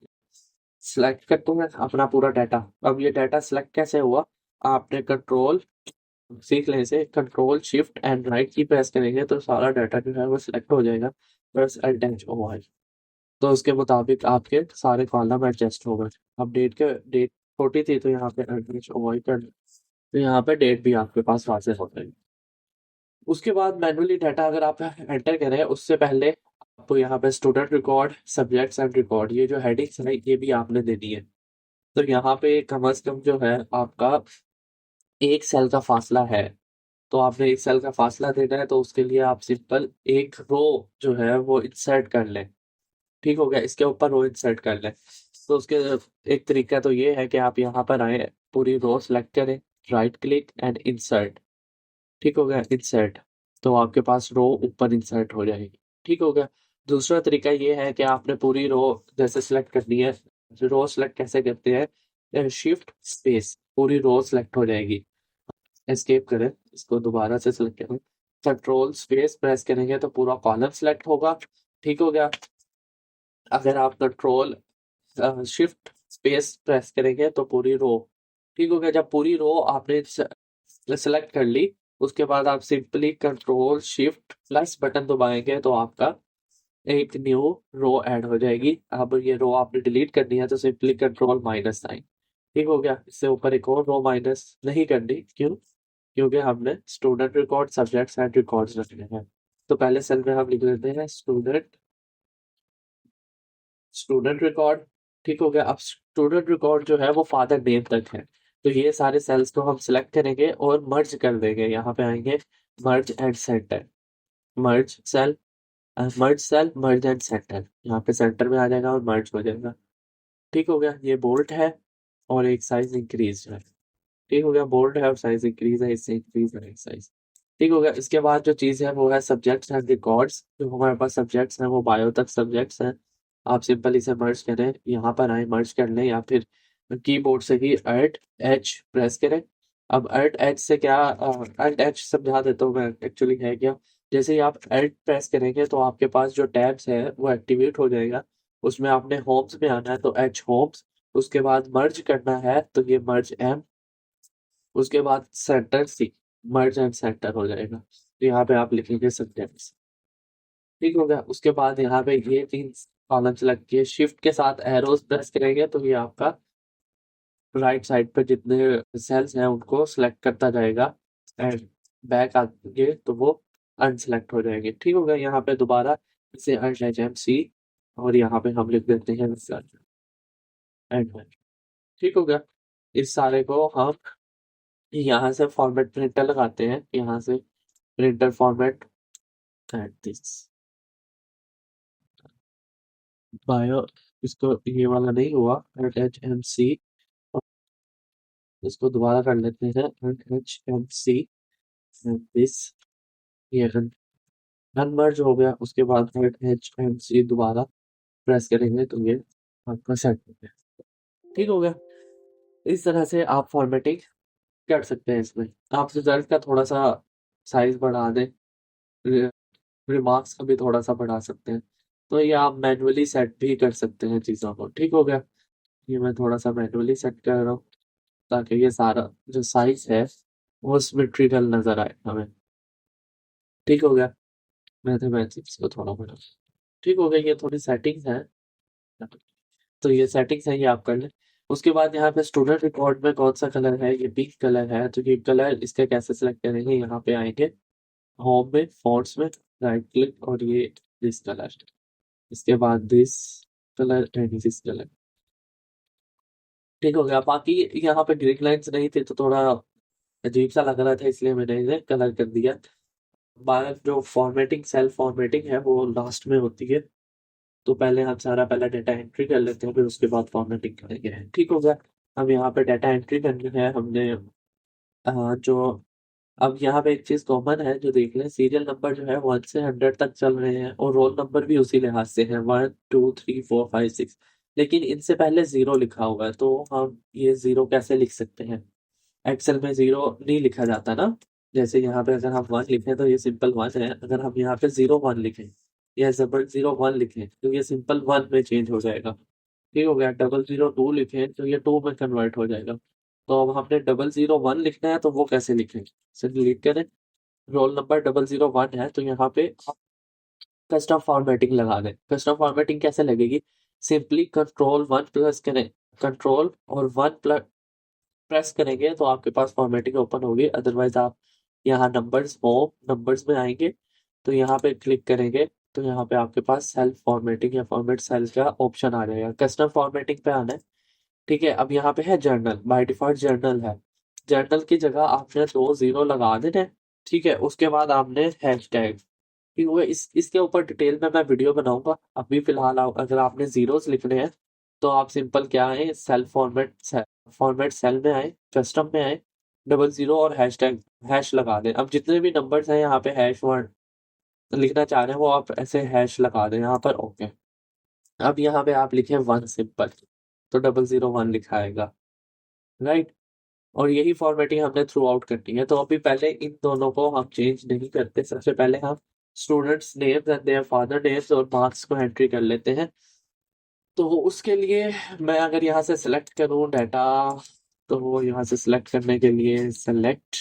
सिलेक्ट करते हैं अपना पूरा डाटा। अब ये डाटा सिलेक्ट कैसे हुआ, आपने कंट्रोल सीख लें इसे, कंट्रोल शिफ्ट एंड राइट की प्रेस करेंगे तो सारा डाटा जो है वो सिलेक्ट हो जाएगा। बस अटैच हुआ है तो उसके मुताबिक आपके सारे कॉलम एडजस्ट हो गए। अब डेट छोटी थी तो यहाँ पे अटैच अवॉइड कर, तो यहाँ पे डेट भी आपके पास वाजे हो जाएगी। उसके बाद मैनुअली डाटा अगर आप एंटर करें उससे पहले आपको यहाँ पे student record, subjects and record, ये जो हेडिंग्स है ये भी आपने देनी है। तो यहाँ पे कम से कम जो है आपका एक सेल का फासला है, तो आपने एक सेल का फासला देना है तो उसके लिए आप सिंपल एक रो जो है वो इंसर्ट कर लें। ठीक हो गया। इसके ऊपर रो इंसर्ट कर लें तो उसके एक तरीका तो ये है कि आप यहाँ पर आए, पूरी रो सेलेक्ट करें, राइट क्लिक एंड इंसर्ट। ठीक हो गया। इंसर्ट, तो आपके पास रो ऊपर इंसर्ट हो जाएगी। ठीक हो गया। दूसरा तरीका ये है कि आपने पूरी रो जैसे सेलेक्ट करनी है, रो सेलेक्ट कैसे करते हैं, शिफ्ट स्पेस, पूरी रो सेलेक्ट हो जाएगी। एस्केप करें, इसको दोबारा से सिलेक्ट करें, कंट्रोल स्पेस प्रेस करेंगे तो पूरा कॉलम सेलेक्ट होगा। ठीक हो गया। अगर आप कंट्रोल शिफ्ट स्पेस प्रेस करेंगे तो पूरी रो। ठीक हो गया। जब पूरी रो आपने सेलेक्ट कर ली उसके बाद आप simply control shift plus button दबाएंगे तो आपका एक न्यू रो ऐड हो जाएगी। अब ये रो आपने डिलीट करनी है तो सिंपली कंट्रोल माइनस साइन। ठीक हो गया। इससे ऊपर एक और रो माइनस नहीं करनी, क्यों? क्योंकि हमने student record, subjects and records रखने हैं। तो पहले सेल में हम लिख लेते हैं स्टूडेंट स्टूडेंट रिकॉर्ड। ठीक हो गया। अब स्टूडेंट रिकॉर्ड जो है वो फादर नेम तक है, तो ये सारे सेल्स को हम सिलेक्ट करेंगे और मर्ज कर देंगे। यहाँ पे आएंगे merge and centre, merge cell, merge cell, merge and centre, यहाँ पे सेंटर में आ जाएगा और मर्ज हो जाएगा। ठीक हो गया। ये बोल्ट है और एक साइज इंक्रीज है। ठीक हो गया। बोल्ड है और साइज इंक्रीज है, इससे इंक्रीज है साइज। ठीक हो गया। इसके बाद जो चीज़ है वो है सब्जेक्ट्स एंड रिकॉर्ड्स। जो हमारे पास सब्जेक्ट्स हैं वो बायो तक सब्जेक्ट्स हैं। आप सिंपल इसे मर्ज करें, यहाँ पर आए मर्ज कर लें या फिर कीबोर्ड से ही अल्ट एच प्रेस करें। अब अल्ट एच से क्या, अल्ट एच समझा देता हूँ मैं एक्चुअली है क्या। जैसे ही आप अल्ट प्रेस करेंगे तो आपके पास जो टैब्स है वो एक्टिवेट हो जाएगा। उसमें आपने होम्स में आना है तो एच होम्स, उसके बाद मर्ज करना है तो ये मर्ज एम, उसके बाद centre C, merge and centre हो जाएगा। तो यहाँ पे आप लिखेंगे सब्जेक्ट्स। ठीक हो गया। उसके बाद यहाँ पे ये तीन कॉलम सेलेक्ट किए, शिफ्ट के साथ एरोज प्रेस करेंगे तो ये आपका राइट साइड पे जितने सेल्स हैं उनको सेलेक्ट करता जाएगा एंड बैक आगे तो वो अनसेलेक्ट हो जाएंगे। ठीक हो गया। यहाँ पे दोबारा इसे एच सी और यहाँ पे हम लिख देते हैं एंड। ठीक हो गया। इस सारे को हम यहाँ से फॉर्मेट प्रिंटर लगाते हैं, यहाँ से printer format at this bio, इसको ये वाला नहीं हुआ, एच एम सी, इसको दोबारा कर लेते हैं एच एम सी दिस, ये अनमर्ज हो गया। उसके बाद एच एम सी दोबारा प्रेस करेंगे तो ये आपका सेट हो गया। ठीक हो गया। इस तरह से आप फॉर्मेटिंग कर सकते हैं। इसमें आप रिजल्ट का थोड़ा सा साइज बढ़ा दें, रिमार्क्स का भी थोड़ा सा बढ़ा सकते हैं। तो ये आप मैनुअली सेट भी कर सकते हैं चीज़ों को। ठीक हो गया। ये मैं थोड़ा सा मैनुअली सेट कर रहा हूँ ताकि ये सारा जो साइज है वो सिमेट्रिकल नजर आए हमें। ठीक हो गया। मैथमेटिक्स को थोड़ा बड़ा। ठीक हो गया। ये थोड़ी सेटिंग्स है। तो ये सेटिंग्स है, ये आप कर लें। उसके बाद यहाँ पे स्टूडेंट रिकॉर्ड में कौन सा कलर है, ये पिंक कलर है। तो ये कलर इसका कैसे सिलेक्ट करेंगे, यहाँ पे आएंगे होम में, फॉन्ट्स में, राइट क्लिक, और ये दिस कलर। इसके बाद this colour and this colour. ठीक हो गया। बाकी यहाँ पे ग्रीन लाइन्स नहीं थे तो थोड़ा अजीब सा लग रहा था, इसलिए मैंने इन्हें कलर कर दिया। बाद जो फॉर्मेटिंग, सेल फॉर्मेटिंग है वो लास्ट में होती है। तो पहले हम सारा पहले डेटा एंट्री कर लेते हैं, फिर उसके बाद फॉर्मेटिंग करेंगे। ठीक हो गया। अब यहाँ पे डेटा एंट्री करनी है हमने। जो अब यहाँ पे एक चीज कॉमन है जो देख लें, सीरियल नंबर जो है 1 से 100 तक चल रहे हैं, और रोल नंबर भी उसी लिहाज से है, 1 2 3 4 5 6। लेकिन इनसे पहले जीरो लिखा हुआ है, तो हम ये जीरो कैसे लिख सकते हैं। एक्सेल में जीरो नहीं लिखा जाता ना। जैसे यहाँ पे अगर हम 1 लिखें तो ये सिंपल 1 है, अगर हम यहाँ पे 0 1 लिखें या जबर 0 1 लिखें तो ये सिंपल 1 में चेंज हो जाएगा। ठीक हो गया। 002 लिखें तो ये 2 में कन्वर्ट हो जाएगा। तो अब हमने 001 लिखना है, तो वो कैसे लिखें, इसे डिलीट करें। रोल नंबर 001 है, तो यहाँ पे कस्टम फॉर्मेटिंग लगा दें। कस्टम फॉर्मेटिंग कैसे लगेगी, सिंपली कंट्रोल 1 प्लस करें, कंट्रोल और 1 प्रेस करेंगे तो आपके पास फॉर्मेटिंग ओपन होगी। अदरवाइज आप यहाँ नंबर्स, होम नंबर्स में आएंगे, तो यहाँ पे क्लिक करेंगे, तो यहाँ पे आपके पास सेल्फ फॉर्मेटिंग या फॉर्मेट सेल का ऑप्शन आ जाएगा। कस्टम फॉर्मेटिंग पे आना है। ठीक है। अब यहाँ पे है जर्नल, बाय डिफॉल्ट जर्नल है। जर्नल की जगह आपने 2 0 लगा देने हैं। ठीक है। उसके बाद आपने हैशटैग, ठीक है, इसके ऊपर डिटेल में मैं वीडियो बनाऊंगा। अभी फिलहाल अगर आपने जीरोस लिखने हैं तो आप सिंपल क्या है, सेल फॉर्मेट सेल में आए, कस्टम में आए, 00 और हैशटैग हैश लगा दें। अब जितने भी नंबर्स हैं यहाँ पे हैश वर्ड लिखना चाह रहे हैं वो आप ऐसे हैश लगा दें यहाँ पर। ओके। अब यहाँ पे आप लिखें 1 सिंपल, तो 001 लिखा आएगा। राइट। और यही फॉर्मेटिंग हमने थ्रू आउट करनी है। तो अभी पहले इन दोनों को हम चेंज नहीं करते, सबसे पहले हम students names and their father names और मार्क्स को एंट्री कर लेते हैं। तो उसके लिए मैं अगर यहाँ से सिलेक्ट करूँ डाटा, तो वो यहाँ से सिलेक्ट करने के लिए सेलेक्ट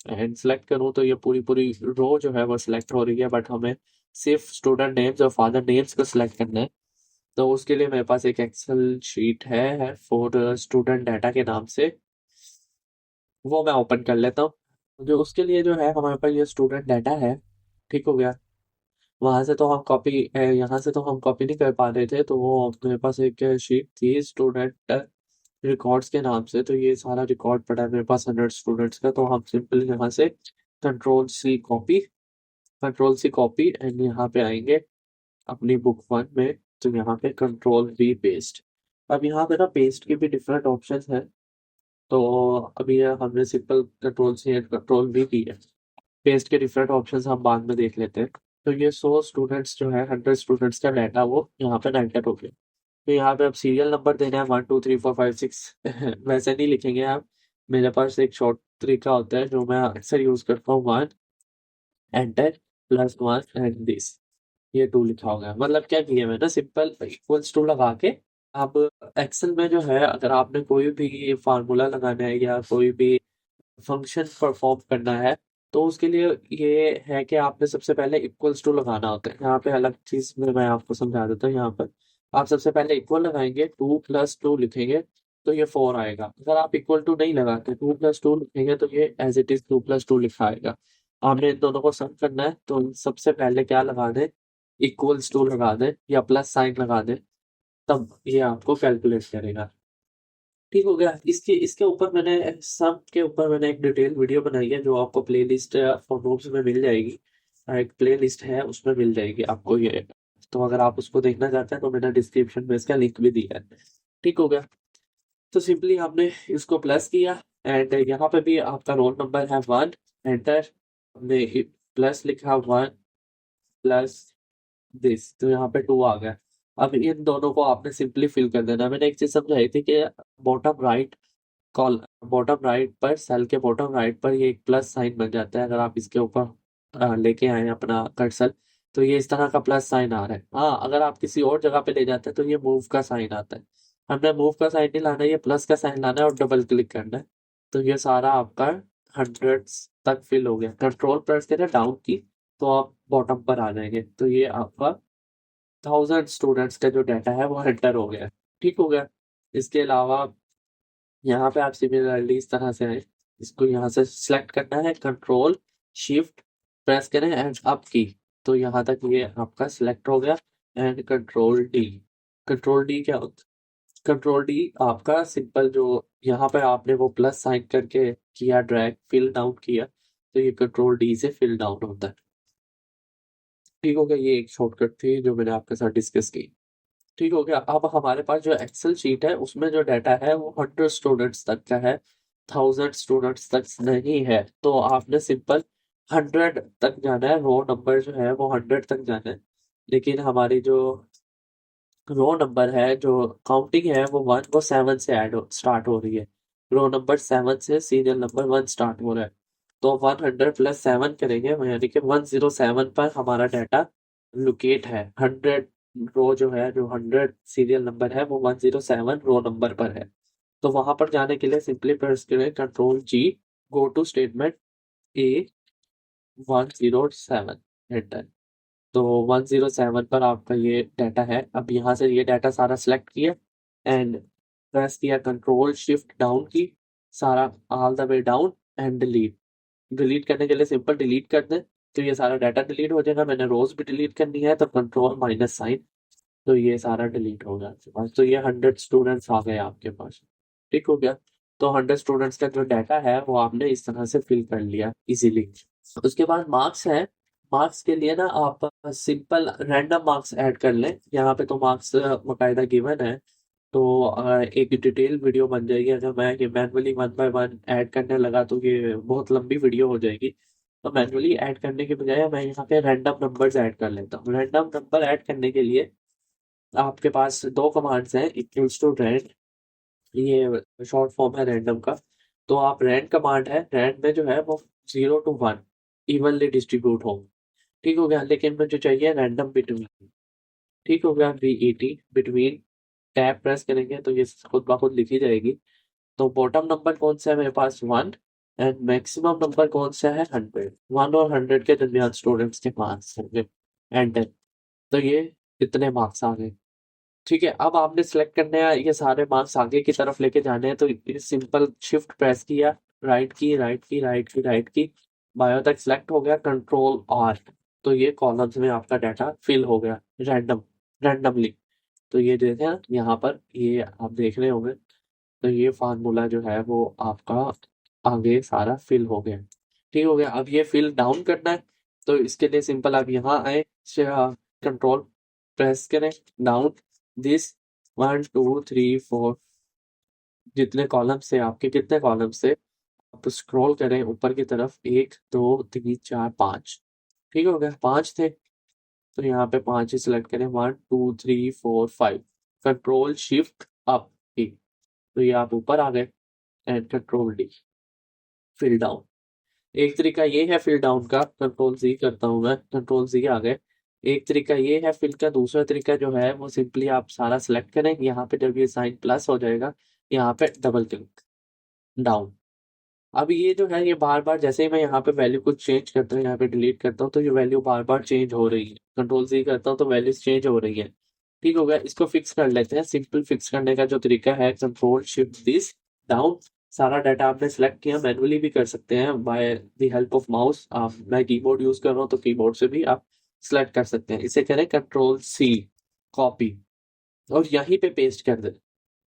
एंड सेलेक्ट करूँ तो ये पूरी पूरी रो जो है वो सिलेक्ट हो रही है, बट हमें सिर्फ स्टूडेंट नेम्स और फादर नेम्स को सिलेक्ट करना है। तो उसके लिए मेरे पास एक एक्सेल शीट है फॉर स्टूडेंट डाटा के नाम से, वो मैं ओपन कर लेता हूँ। जो उसके लिए जो है हमारे पास ये स्टूडेंट डाटा है। ठीक हो गया। वहां से तो हम कॉपी, यहाँ से तो हम कॉपी नहीं कर पा रहे थे, तो वो मेरे पास एक शीट थी स्टूडेंट रिकॉर्ड्स के नाम से। तो ये सारा रिकॉर्ड पड़ा है मेरे पास 100 स्टूडेंट्स का। तो हम सिंपल यहाँ से कंट्रोल सी कॉपी एंड यहाँ पे आएंगे अपनी बुक 1 में। तो यहाँ पे कंट्रोल V पेस्ट। अब यहाँ पे ना पेस्ट के भी डिफरेंट ऑप्शंस हैं। तो अभी ये हमने simple control C and control V की है। पेस्ट के डिफरेंट ऑप्शंस हम बाद में देख लेते हैं। तो ये 100 स्टूडेंट्स जो है, 100 स्टूडेंट्स का डाटा वो यहाँ पे एंटर हो गया। तो यहाँ पे अब सीरियल नंबर देना है 1 2 3 4 5 6 वैसे नहीं लिखेंगे आप। मेरे पास एक शॉर्ट तरीका होता है जो मैं अक्सर यूज करता हूँ, 1 एंटर +1 एंड दिस, ये 2 लिखा होगा। मतलब क्या किया मैंने, सिंपल इक्वल्स टू लगा के। अब एक्सेल में जो है अगर आपने कोई भी फार्मूला लगाना है या कोई भी फंक्शन परफॉर्म करना है, तो उसके लिए ये है कि आपने सबसे पहले इक्वल्स टू लगाना होता है। यहाँ पे अलग चीज में मैं आपको समझा देता हूँ। यहाँ पर आप सबसे पहले इक्वल लगाएंगे, 2 + 2 लिखेंगे तो ये 4 आएगा। अगर आप इक्वल टू नहीं लगाते, 2 + 2 लिखेंगे तो ये एज इट इज 2 + 2 लिखा आएगा। आपने इन दोनों को सम करना है, तो सबसे पहले क्या लगा दें, इक्वल्स टू लगा दें या प्लस साइन लगा दें, तब ये आपको कैलकुलेट करेगा। ठीक हो गया। इसके इसके ऊपर मैंने सम के ऊपर मैंने एक डिटेल वीडियो बनाई है जो आपको प्लेलिस्ट फॉर नोट्स में मिल जाएगी। एक प्लेलिस्ट है उसमें मिल जाएगी आपको ये। तो अगर आप उसको देखना चाहते हैं तो मैंने डिस्क्रिप्शन में इसका लिंक भी दिया है। ठीक हो गया। तो सिंपली आपने इसको प्लस किया एंड यहाँ पे भी आपका रोल नंबर है 1, एंटर। हमने प्लस लिखा 1 प्लस दिस, तो यहाँ पे 2 आ गया। अब इन दोनों को आपने सिंपली फिल कर देना। मैंने एक चीज समझाई थी कि bottom right call bottom right पर, सेल के बॉटम राइट पर ये एक प्लस साइन बन जाता है अगर आप इसके ऊपर लेके आए अपना कर्सर। तो ये इस तरह का प्लस साइन आ रहा है। हाँ, अगर आप किसी और जगह पे ले जाते हैं तो ये मूव का साइन आता है। हमने मूव का साइन नहीं लाना है, ये प्लस का साइन लाना है और डबल क्लिक करना है। तो ये सारा आपका हंड्रेड्स तक फिल हो गया। कंट्रोल प्रेस करें डाउन की तो आप बॉटम पर आ जाएंगे। तो ये आपका 1000 स्टूडेंट्स का जो डाटा है वो एंटर हो गया। ठीक हो गया। इसके अलावा यहाँ पे आप सिमिलरली इस तरह से आए, इसको यहाँ से सिलेक्ट करना है, कंट्रोल शिफ्ट प्रेस करें एंड अप की। तो यहाँ तक ये आपका सिलेक्ट हो गया एंड कंट्रोल डी क्या होता है? कंट्रोल डी आपका सिंपल जो यहाँ पे आपने वो प्लस साइन करके किया, ड्रैग फिल डाउन किया, तो ये कंट्रोल डी से फिल डाउन होता है। ठीक हो गया। ये एक शॉर्टकट थी जो मैंने आपके साथ डिस्कस की। ठीक हो गया। अब हमारे पास जो एक्सेल शीट है उसमें जो डाटा है वो 100 स्टूडेंट्स तक का है, 1000 स्टूडेंट्स तक नहीं है। तो आपने सिंपल 100 तक जाना है, रो नंबर जो है वो 100 तक जाना है। लेकिन हमारी जो रो नंबर है, जो काउंटिंग है वो 7 से स्टार्ट हो रही है। रो नंबर 7 से सीरियल नंबर 1 स्टार्ट हो रहा है। तो 100 प्लस 7 करेंगे, यानी कि 107 पर हमारा डाटा लोकेट है। 100 रो जो है, जो 100 सीरियल नंबर है वो 107 रो नंबर पर है। तो वहां पर जाने के लिए सिंपली प्रेस करें control G, go to statement A 107, enter. तो 107 पर आपका ये डाटा है। अब यहाँ से ये डाटा सारा सिलेक्ट किया एंड प्रेस किया कंट्रोल शिफ्ट डाउन की, सारा all the way down and delete. Delete करने के लिए सिंपल डिलीट कर दें तो ये सारा डाटा डिलीट हो जाएगा। मैंने रोज भी डिलीट करनी है तो कंट्रोल माइनस साइन, तो ये सारा डिलीट होगा आपके पास। तो ये 100 स्टूडेंट्स आ गए आपके पास। ठीक हो गया। तो 100 स्टूडेंट्स का जो डाटा है वो आपने इस तरह से फिल कर लिया इजीली। उसके बाद मार्क्स है। मार्क्स के लिए ना आप सिंपल रैंडम मार्क्स ऐड कर लें। यहाँ पे तो मार्क्स बाकायदा गिवन है। तो एक डिटेल वीडियो बन जाएगी। अगर मैं ये मैनुअली 1 बाय 1 ऐड करने लगा तो ये बहुत लंबी वीडियो हो जाएगी। तो मैनुअली ऐड करने के बजाय मैं यहाँ पे रैंडम नंबर्स ऐड कर लेता हूँ। रैंडम नंबर ऐड करने के लिए आपके पास दो कमांड्स हैं, इक्वल्स टू रैंड, ये शॉर्ट फॉर्म है रैंडम का। तो आप रैंड कमांड है, रैंड में जो है वो 0 to 1 इवनली डिस्ट्रीब्यूट हो। ठीक हो गया। लेकिन मुझे चाहिए रैंडम बिटवीन। ठीक हो गया। VET बिटवीन, टैब प्रेस करेंगे तो ये खुद ब खुद लिखी जाएगी। तो बॉटम नंबर कौन सा है मेरे पास? 1। एंड मैक्सिमम नंबर कौन सा है? 100। 1 और 100 के दरमियान स्टूडेंट्स के मार्क्स होंगे। एंटर। तो ये इतने मार्क्स आ गए। ठीक है। अब आपने सेलेक्ट करने हैं ये सारे मार्क्स आगे की तरफ लेके जाने हैं। तो सिंपल शिफ्ट प्रेस किया, राइट की, राइट की, राइट की, राइट की, बायो तक सिलेक्ट हो गया, कंट्रोल आर। तो ये कॉलम्स में आपका डाटा फिल हो गया रैंडमली। तो ये देखें ना, यहाँ पर ये आप देख रहे होंगे। तो ये फार्मूला जो है वो आपका आगे सारा फिल हो गया। ठीक हो गया। अब ये फिल डाउन करना है तो इसके लिए सिंपल आप यहाँ आए, कंट्रोल प्रेस करें डाउन दिस 1 2 3 4, जितने कॉलम से आपके, कितने कॉलम से आप स्क्रॉल करें ऊपर की तरफ, 1 2 3 4 5। ठीक हो गया। 5 थे तो यहाँ पे 5 ही सिलेक्ट करें, 1 2 3 4 5, कंट्रोल शिफ्ट अप की। तो ये आप ऊपर आ गए and control D, fill down. एक तरीका ये है फिल डाउन का, कंट्रोल जी करता हूँ मैं, कंट्रोल जी आ गए। एक तरीका ये है फिल का। दूसरा तरीका जो है वो सिंपली आप सारा सिलेक्ट करें, यहाँ पे जब ये साइन प्लस हो जाएगा यहाँ पे डबल क्लिक डाउन। अब ये जो है ये बार बार, जैसे ही मैं यहाँ पे वैल्यू कुछ चेंज करता हूँ, यहाँ पे डिलीट करता हूँ, तो ये वैल्यू बार बार चेंज हो रही है। कंट्रोल जी करता हूँ तो वैल्यूज चेंज हो रही है। ठीक हो गया। इसको फिक्स कर लेते हैं। सिंपल फिक्स करने का जो तरीका है, कंट्रोल शिफ्ट दिस डाउन। सारा डाटा आपने सेलेक्ट किया, मैनुअली भी कर सकते हैं by the help of mouse. आप, मैं कीबोर्ड यूज कर रहा हूँ तो कीबोर्ड से भी आप सेलेक्ट कर सकते हैं। इसे करें कंट्रोल सी, कॉपी, और यहीं पे पेस्ट कर दें।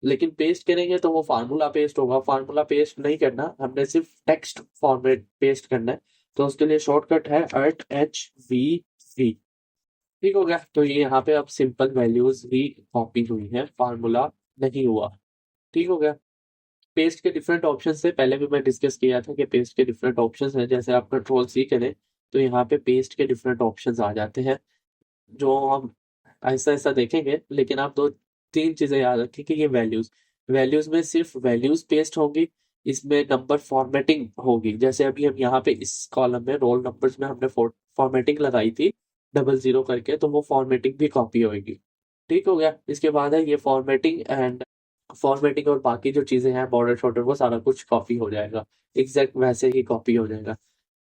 लेकिन पेस्ट करेंगे तो वो फार्मूला पेस्ट होगा। फार्मूला पेस्ट नहीं करना, हमने सिर्फ टेक्स्ट फॉर्मेट पेस्ट करना है। तो उसके लिए शॉर्टकट है AltHV। ठीक हो गया। तो ये यहाँ पे अब सिंपल वैल्यूज भी कॉपी हुई है, फार्मूला नहीं हुआ। ठीक हो गया। पेस्ट के डिफरेंट ऑप्शन से पहले भी मैं डिस्कस किया था कि पेस्ट के डिफरेंट ऑप्शन हैं। जैसे आप कंट्रोल सी करें तो यहाँ पे पेस्ट के डिफरेंट ऑप्शन आ जाते हैं, जो हम ऐसा ऐसा देखेंगे। लेकिन आप दो तीन चीजें याद रखें कि ये वैल्यूज, वैल्यूज में सिर्फ वैल्यूज पेस्ट होंगी, इसमें नंबर फॉर्मेटिंग होगी। जैसे अभी हम यहाँ पे इस कॉलम में रोल नंबर्स में हमने फॉर्मेटिंग लगाई थी, 00 करके, तो वो फॉर्मेटिंग भी कॉपी होगी। ठीक हो गया। इसके बाद है ये फॉर्मेटिंग और बाकी जो चीजें हैं बॉर्डर शॉर्डर वो सारा कुछ कॉपी हो जाएगा, एग्जैक्ट वैसे ही कॉपी हो जाएगा।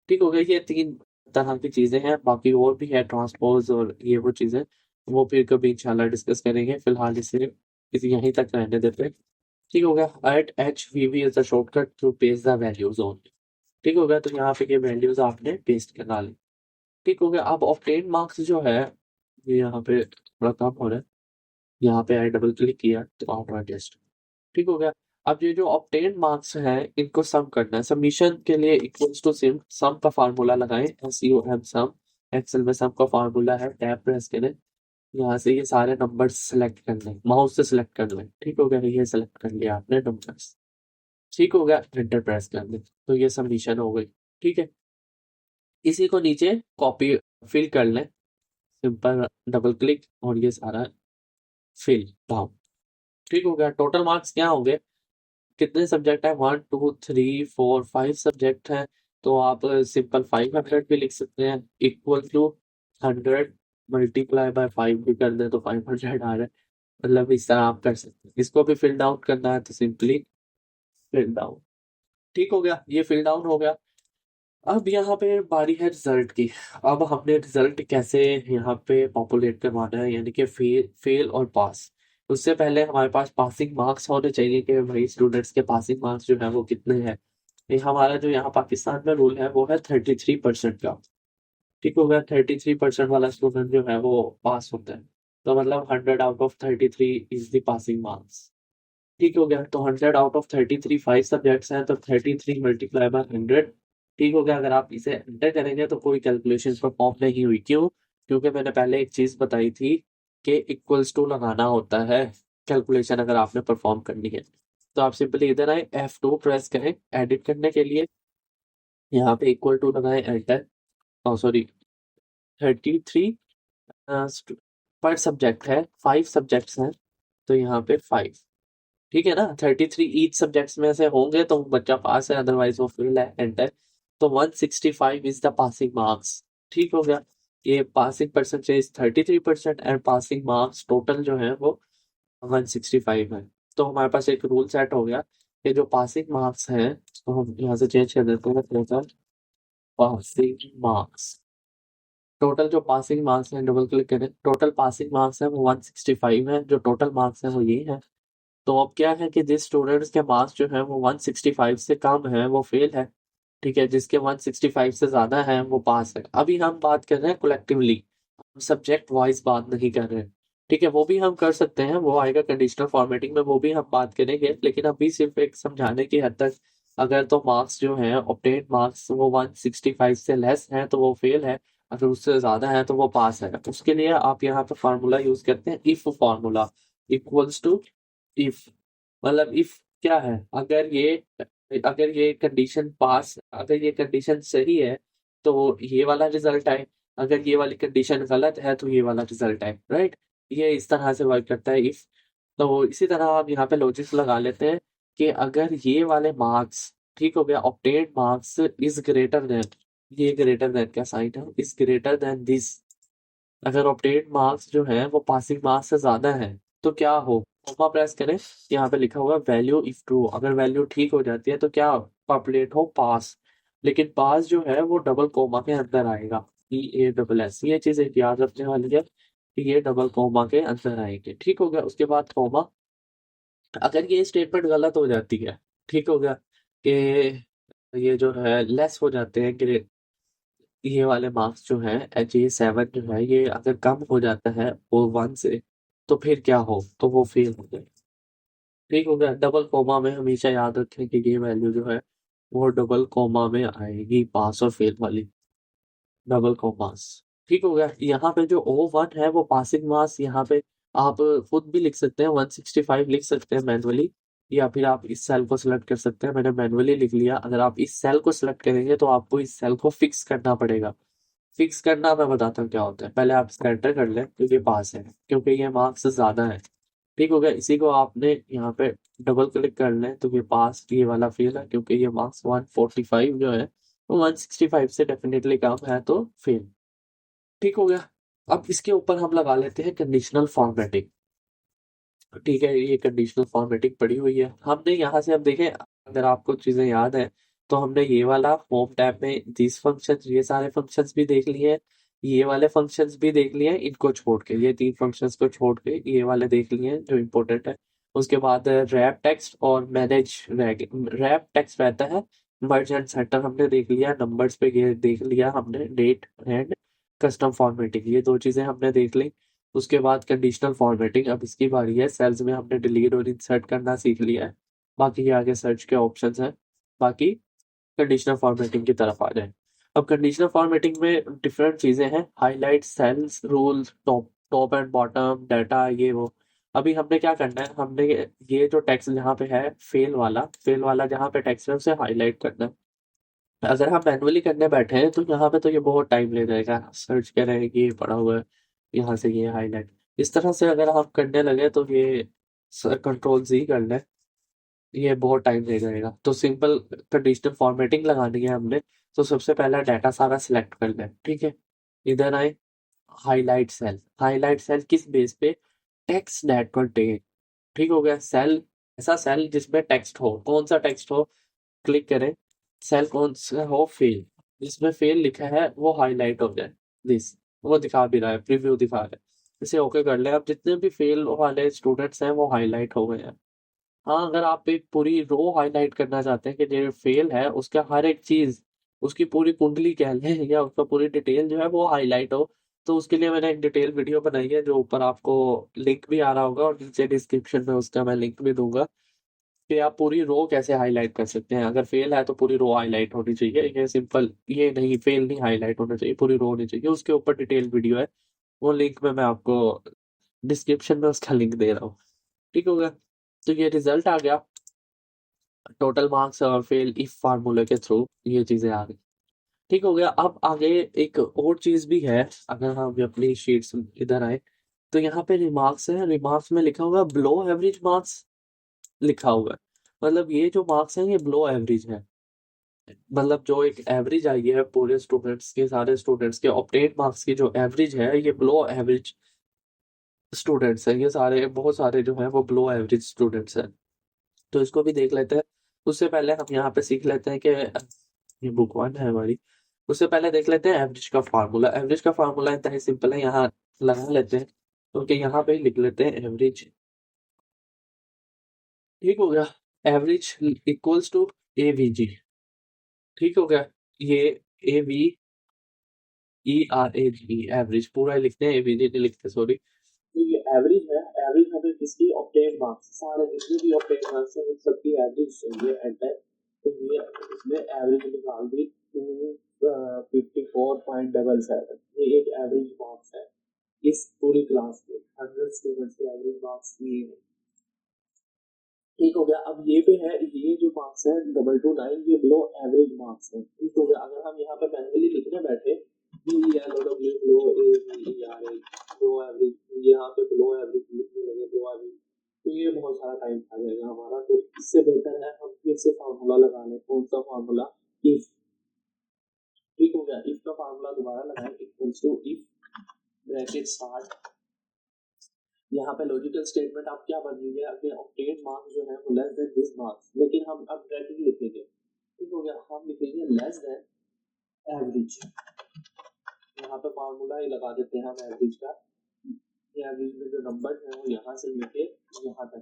ठीक हो गया। ये 3 तरह की चीजें हैं, बाकी और भी है ट्रांसपोज और ये वो चीजें, वो फिर कभी इंशाल्लाह डिस्कस करेंगे। फिलहाल इसे यहीं तक रहने देते हैं। ठीक हो गया। At HVV is the shortcut to paste the values only. ठीक हो गया। तो यहाँ पे ये वैल्यूज आपने पेस्ट करना ली। ठीक हो गया। अब ऑब्टेन मार्क्स जो है, ये यहाँ पे थोड़ा कम हो रहा है, यहाँ पे आई डबल क्लिक किया तो आउट टेस्ट। ठीक हो गया। अब ये जो ऑब्टेन मार्क्स हैं इनको सम करना है। सबमिशन के लिए इक्वल्स टू सिम सम का फार्मूला लगाएं, SUM सम। एक्सेल में सम का फार्मूला है, टैब प्रेस करें, यहाँ से ये सारे नंबर्स सेलेक्ट कर लें, माउस से सेलेक्ट कर लें। ठीक हो गया। ये सेलेक्ट कर लिया आपने नंबर्स। ठीक हो गया। एंटर प्रेस कर दें तो ये सबमिशन हो गई। ठीक है। इसी को नीचे कॉपी फिल कर लें, सिंपल डबल क्लिक और ये सारा फिल डाउन। ठीक हो गया। टोटल मार्क्स क्या होंगे, कितने सब्जेक्ट है, 1 2 3 4 5 सब्जेक्ट हैं, तो आप सिंपल 500 भी लिख सकते हैं, इक्वल टू 100 मल्टीप्लाई बाय 5 भी कर दें तो 500 आ रहा है। मतलब इस तरह आप कर सकते हैं। इसको भी फिल डाउन करना है तो सिंपली फिल डाउन। ठीक हो गया। ये फिल डाउन हो गया। अब यहाँ पे बारी है रिजल्ट की। अब हमने रिजल्ट कैसे यहाँ पे पॉपुलेट करवाना है, यानी कि फेल और पास। उससे पहले हमारे पास पासिंग मार्क्स होने चाहिए कि भाई स्टूडेंट्स के पासिंग मार्क्स जो है वो कितने हैं। ये हमारा जो यहाँ पाकिस्तान में रूल है वो है 33% का। ठीक हो गया। 33% वाला स्टूडेंट जो है वो पास होता है, तो मतलब 100 out of 33 is the passing marks. ठीक हो गया। तो 100 आउट ऑफ 33 5 सब्जेक्ट्स हैं, तो 33 मल्टीप्लाई बाय 100। ठीक हो गया। अगर आप इसे एंटर करेंगे तो कोई कैलकुलेशन परफॉर्म नहीं हुई, क्यों? क्योंकि मैंने पहले एक चीज बताई थी कि इक्वल्स टू लगाना होता है कैलकुलेशन अगर आपने परफॉर्म करनी है। तो आप सिंपली इधर आए, F2 प्रेस करें एडिट करने के लिए, यहाँ पे इक्वल टू लगाए, एंटर। सॉरी, 33 पर सब्जेक्ट है, 5 सब्जेक्ट्स हैं, तो यहाँ पे 5। ठीक है ना। 33 ईच सब्जेक्ट्स में से होंगे तो बच्चा पास है, अदरवाइज वो फेल है, एंटर। तो 165 इज द पासिंग मार्क्स। ठीक हो गया। ये passing percentage 33% and passing marks total जो है वो 165 है। तो हमारे पास एक रूल सेट हो गया कि जो पासिंग मार्क्स हैं, तो हम यहाँ से चेंज कर देते हैं टोटल पासिंग मार्क्स। टोटल जो पासिंग मार्क्स हैं, डबल क्लिक करें, टोटल पासिंग मार्क्स है वो 165 है, जो टोटल मार्क्स है वो ये है। तो अब क्या है कि जिस स्टूडेंट्स के मार्क्स जो है वो 165 से कम है वो फेल है। ठीक है। जिसके 165 से ज्यादा है वो पास है। अभी हम बात कर रहे हैं कलेक्टिवली, हम सब्जेक्ट वाइज बात नहीं कर रहे हैं। ठीक है। वो भी हम कर सकते हैं, वो आएगा कंडीशनल फॉर्मेटिंग में, वो भी हम बात करेंगे, लेकिन अभी सिर्फ एक समझाने की हद तक। अगर तो मार्क्स जो है ऑब्टेन मार्क्स वो 165 से लेस है तो वो फेल है, अगर उससे ज्यादा है तो वो पास है। उसके लिए आप यहाँ पे फार्मूला यूज करते हैं, if formula, equals to if. मतलब इफ क्या है, अगर ये कंडीशन पास, अगर ये कंडीशन सही है तो ये वाला रिजल्ट आए, अगर ये वाली कंडीशन गलत है तो ये वाला रिजल्ट आए, राइट। ये इस तरह से वर्क करता है इफ। तो इसी तरह आप यहाँ पे लॉजिक्स लगा लेते हैं कि अगर ये वाले मार्क्स, ठीक हो गया, obtained marks is greater than, ये ग्रेटर देन का साइन है, इज ग्रेटर देन दिस। अगर ऑब्टेन्ड मार्क्स जो है वो पासिंग मार्क्स से ज्यादा है तो क्या हो, कॉमा प्रेस करें, यहाँ पे लिखा हुआ वैल्यू इफ ट्रू, अगर वैल्यू ठीक हो जाती है तो क्या पॉपुलेट हो, पास। लेकिन पास जो है वो डबल कोमा के अंदर आएगा, PASS। ये चीज एक याद रखने वाली है कि ये डबल कोमा के अंदर आएंगे। ठीक हो गया। उसके बाद कोमा, अगर ये स्टेटमेंट गलत हो जाती है, ठीक हो गया, कि ये जो है लेस हो जाते हैं ग्रेड, ये वाले मार्क्स जो है HA7 जो है ये अगर कम हो जाता है वो 1 से, तो फिर क्या हो, तो वो फेल हो जाए। ठीक हो गया। डबल कोमा में हमेशा याद रखें कि ये वैल्यू जो है वो डबल कोमा में आएगी, पास और फेल वाली डबल कोमास। ठीक हो गया। यहाँ पे जो O1 है वो पासिंग मार्क्स, यहाँ पे आप खुद भी लिख सकते हैं, 165 लिख सकते हैं मैनुअली, या फिर आप इस सेल को सिलेक्ट कर सकते हैं। मैंने मैनुअली लिख लिया। अगर आप इस सेल को सिलेक्ट करेंगे तो आपको इस सेल को फिक्स करना पड़ेगा। फिक्स करना मैं बताता हूँ क्या होता है, पहले आप इसका एंटर कर लें क्योंकि पास है, क्योंकि ये मार्क्स ज्यादा है। ठीक हो गया। इसी को आपने यहाँ पे डबल क्लिक कर लें तो ये पास, ये वाला फेल है, क्योंकि ये मार्क्स 145 जो है वो 165 से डेफिनेटली कम है तो फेल। ठीक हो गया। अब इसके ऊपर हम लगा लेते हैं कंडीशनल फॉर्मेटिंग। ठीक है, ये कंडीशनल फॉर्मेटिंग पड़ी हुई है हमने यहाँ से। अब देखें, अगर आपको चीजें याद है तो हमने ये वाला होम टैब में दिस फंक्शंस, ये सारे फंक्शंस भी देख लिए हैं, ये वाले फंक्शंस भी देख लिए हैं, इनको छोड़ के, ये 3 फंक्शंस को छोड़ के ये वाले देख लिए हैं जो इम्पोर्टेंट है। उसके बाद रैप टेक्स्ट और मैनेज। रैप टेक्स्ट रहता है, मर्ज एंड सेंटर हमने देख लिया, नंबर्स पे ये देख लिया हमने, डेट एंड कस्टम फॉर्मेटिंग, ये 2 चीजें हमने देख ली। उसके बाद कंडीशनल फॉर्मेटिंग, अब इसकी बारी है। सेल्स में हमने डिलीट और इंसर्ट करना सीख लिया है, बाकी ये आगे सर्च के ऑप्शंस हैं। बाकी कंडीशनल फॉर्मेटिंग की तरफ आ जाए। अब कंडीशनल फॉर्मेटिंग में डिफरेंट चीजें हैं, highlight, cells, rules, top top and bottom, data, ये वो। अभी हमने क्या करना है, हमने ये जो टेक्स्ट जहाँ पे है, फेल वाला जहाँ पे टेक्स्ट है उसे हाईलाइट करना है। अगर हम मैनुअली करने बैठे हैं तो यहाँ पे तो ये बहुत टाइम ले जाएगा, सर्च करें कि ये पड़ा हुआ है, यहाँ से ये हाईलाइट। इस तरह से अगर हम करने लगे तो ये कंट्रोल Z कर लें, ये बहुत टाइम ले जाएगा। तो सिंपल कंडीशनल फॉर्मेटिंग लगानी है हमने। तो सबसे पहला डाटा सारा सिलेक्ट कर लें, ठीक है। इधर आए, हाईलाइट सेल किस बेस पे, टेक्स्ट दैट कंटेन। ठीक हो गया, सेल, ऐसा सेल जिसमें टेक्स्ट हो, कौन सा टेक्स्ट हो, क्लिक करें। सेल कौन सा हो, फेल, जिसमें फेल लिखा है वो हाईलाइट हो जाए। दिस, वो दिखा भी रहा है, प्रीव्यू दिखा रहा है। इसे ओके कर ले। अब जितने भी फेल वाले स्टूडेंट्स हैं वो हाईलाइट हो गए हैं। हाँ, अगर आप एक पूरी रो हाईलाइट करना चाहते हैं कि जो फेल है उसका हर एक चीज, उसकी पूरी कुंडली कह लें या उसका पूरी डिटेल जो है वो हाईलाइट हो, तो उसके लिए मैंने एक डिटेल वीडियो बनाई है, जो ऊपर आपको लिंक भी आ रहा होगा और नीचे डिस्क्रिप्शन में उसका मैं लिंक भी दूंगा, कि आप पूरी रो कैसे हाईलाइट कर सकते हैं। अगर फेल है तो पूरी रो हाईलाइट होनी चाहिए, ये सिंपल, ये नहीं, फेल नहीं, हाईलाइट होना चाहिए, पूरी रो होनी चाहिए, उसके ऊपर डिटेल वीडियो है, वो लिंक में मैं आपको डिस्क्रिप्शन में उसका लिंक दे रहा हूँ। ठीक हो गया, तो ये रिजल्ट आ गया, टोटल मार्क्स और फेल इफ फार्मूले के थ्रू, ये चीजें आ गई। ठीक हो गया। अब आगे एक और चीज भी है, अगर हम अपनी शीट्स इधर आए तो यहाँ पे रिमार्क्स है, रिमार्क्स में लिखा हुआ है बिलो एवरेज मार्क्स, लिखा हुआ है। मतलब ये जो मार्क्स हैं ये बिलो एवरेज है, मतलब जो एक एवरेज आई है पूरे स्टूडेंट्स के, सारे स्टूडेंट्स के ऑब्टेन मार्क्स की जो एवरेज है, ये बिलो एवरेज स्टूडेंट्स हैं, ये सारे, बहुत सारे जो हैं वो बिलो एवरेज स्टूडेंट्स हैं। तो इसको भी देख लेते हैं। उससे पहले हम यहाँ पे सीख लेते हैं कि ये बुक 1 है हमारी। उससे पहले देख लेते हैं एवरेज का फार्मूला। एवरेज का फार्मूला इतना ही सिंपल है, यहाँ लगा लेते हैं, क्योंकि यहाँ पे लिख लेते हैं एवरेज। ठीक हो गया, एवरेज इक्वल्स टू AVG। ठीक हो गया, ये AVERAG, एवरेज पूरा ही लिखते हैं, AVG नहीं लिखते, सॉरी। तो ये एवरेज है, एवरेज हमें किसकी, ऑब्टेन मार्क्स, सारे जितने भी ऑब्टेन मार्क्स हैं उन सबकी एवरेज चाहिए एट दैट। तो ये इसमें एवरेज निकाल दी 254.77, ये एक एवरेज मार्क्स है इस पूरी क्लास के, 100 स्टूडेंट्स के एवरेज मार्क्स ये है। ठीक हो गया, अब ये पे है, ये जो मार्क्स है 229, ये बिलो एवरेज मार्क्स है। ठीक हो गया, अगर हम यहाँ पे मैनुअली लिखने बैठे BELOW below AVERAG below average, यहाँ पे बिलो एवरेज लिखने लगे, बिलो एवरेज, तो ये बहुत सारा टाइम खा जाएगा हमारा। तो इससे बेहतर है हम फिर से फार्मूला लगा लें। कौन सा फार्मूला, इफ। ठीक हो गया, इफ का फार्मूला दोबारा लगाएं, equals to if, bracket start, यहाँ पे लॉजिकल स्टेटमेंट आप क्या बन रही है, अपने ऑब्टेन मार्क्स जो है वो लेस देन दिस मार्क्स, लेकिन हम अब ब्रैकेट लिखेंगे। ठीक हो गया, हम लिखेंगे लेस देन एवरेज, यहाँ पे फार्मूला ही लगा देते हैं हम एवरेज का। ये एवरेज में जो नंबर है वो यहाँ से लेके यहाँ तक है।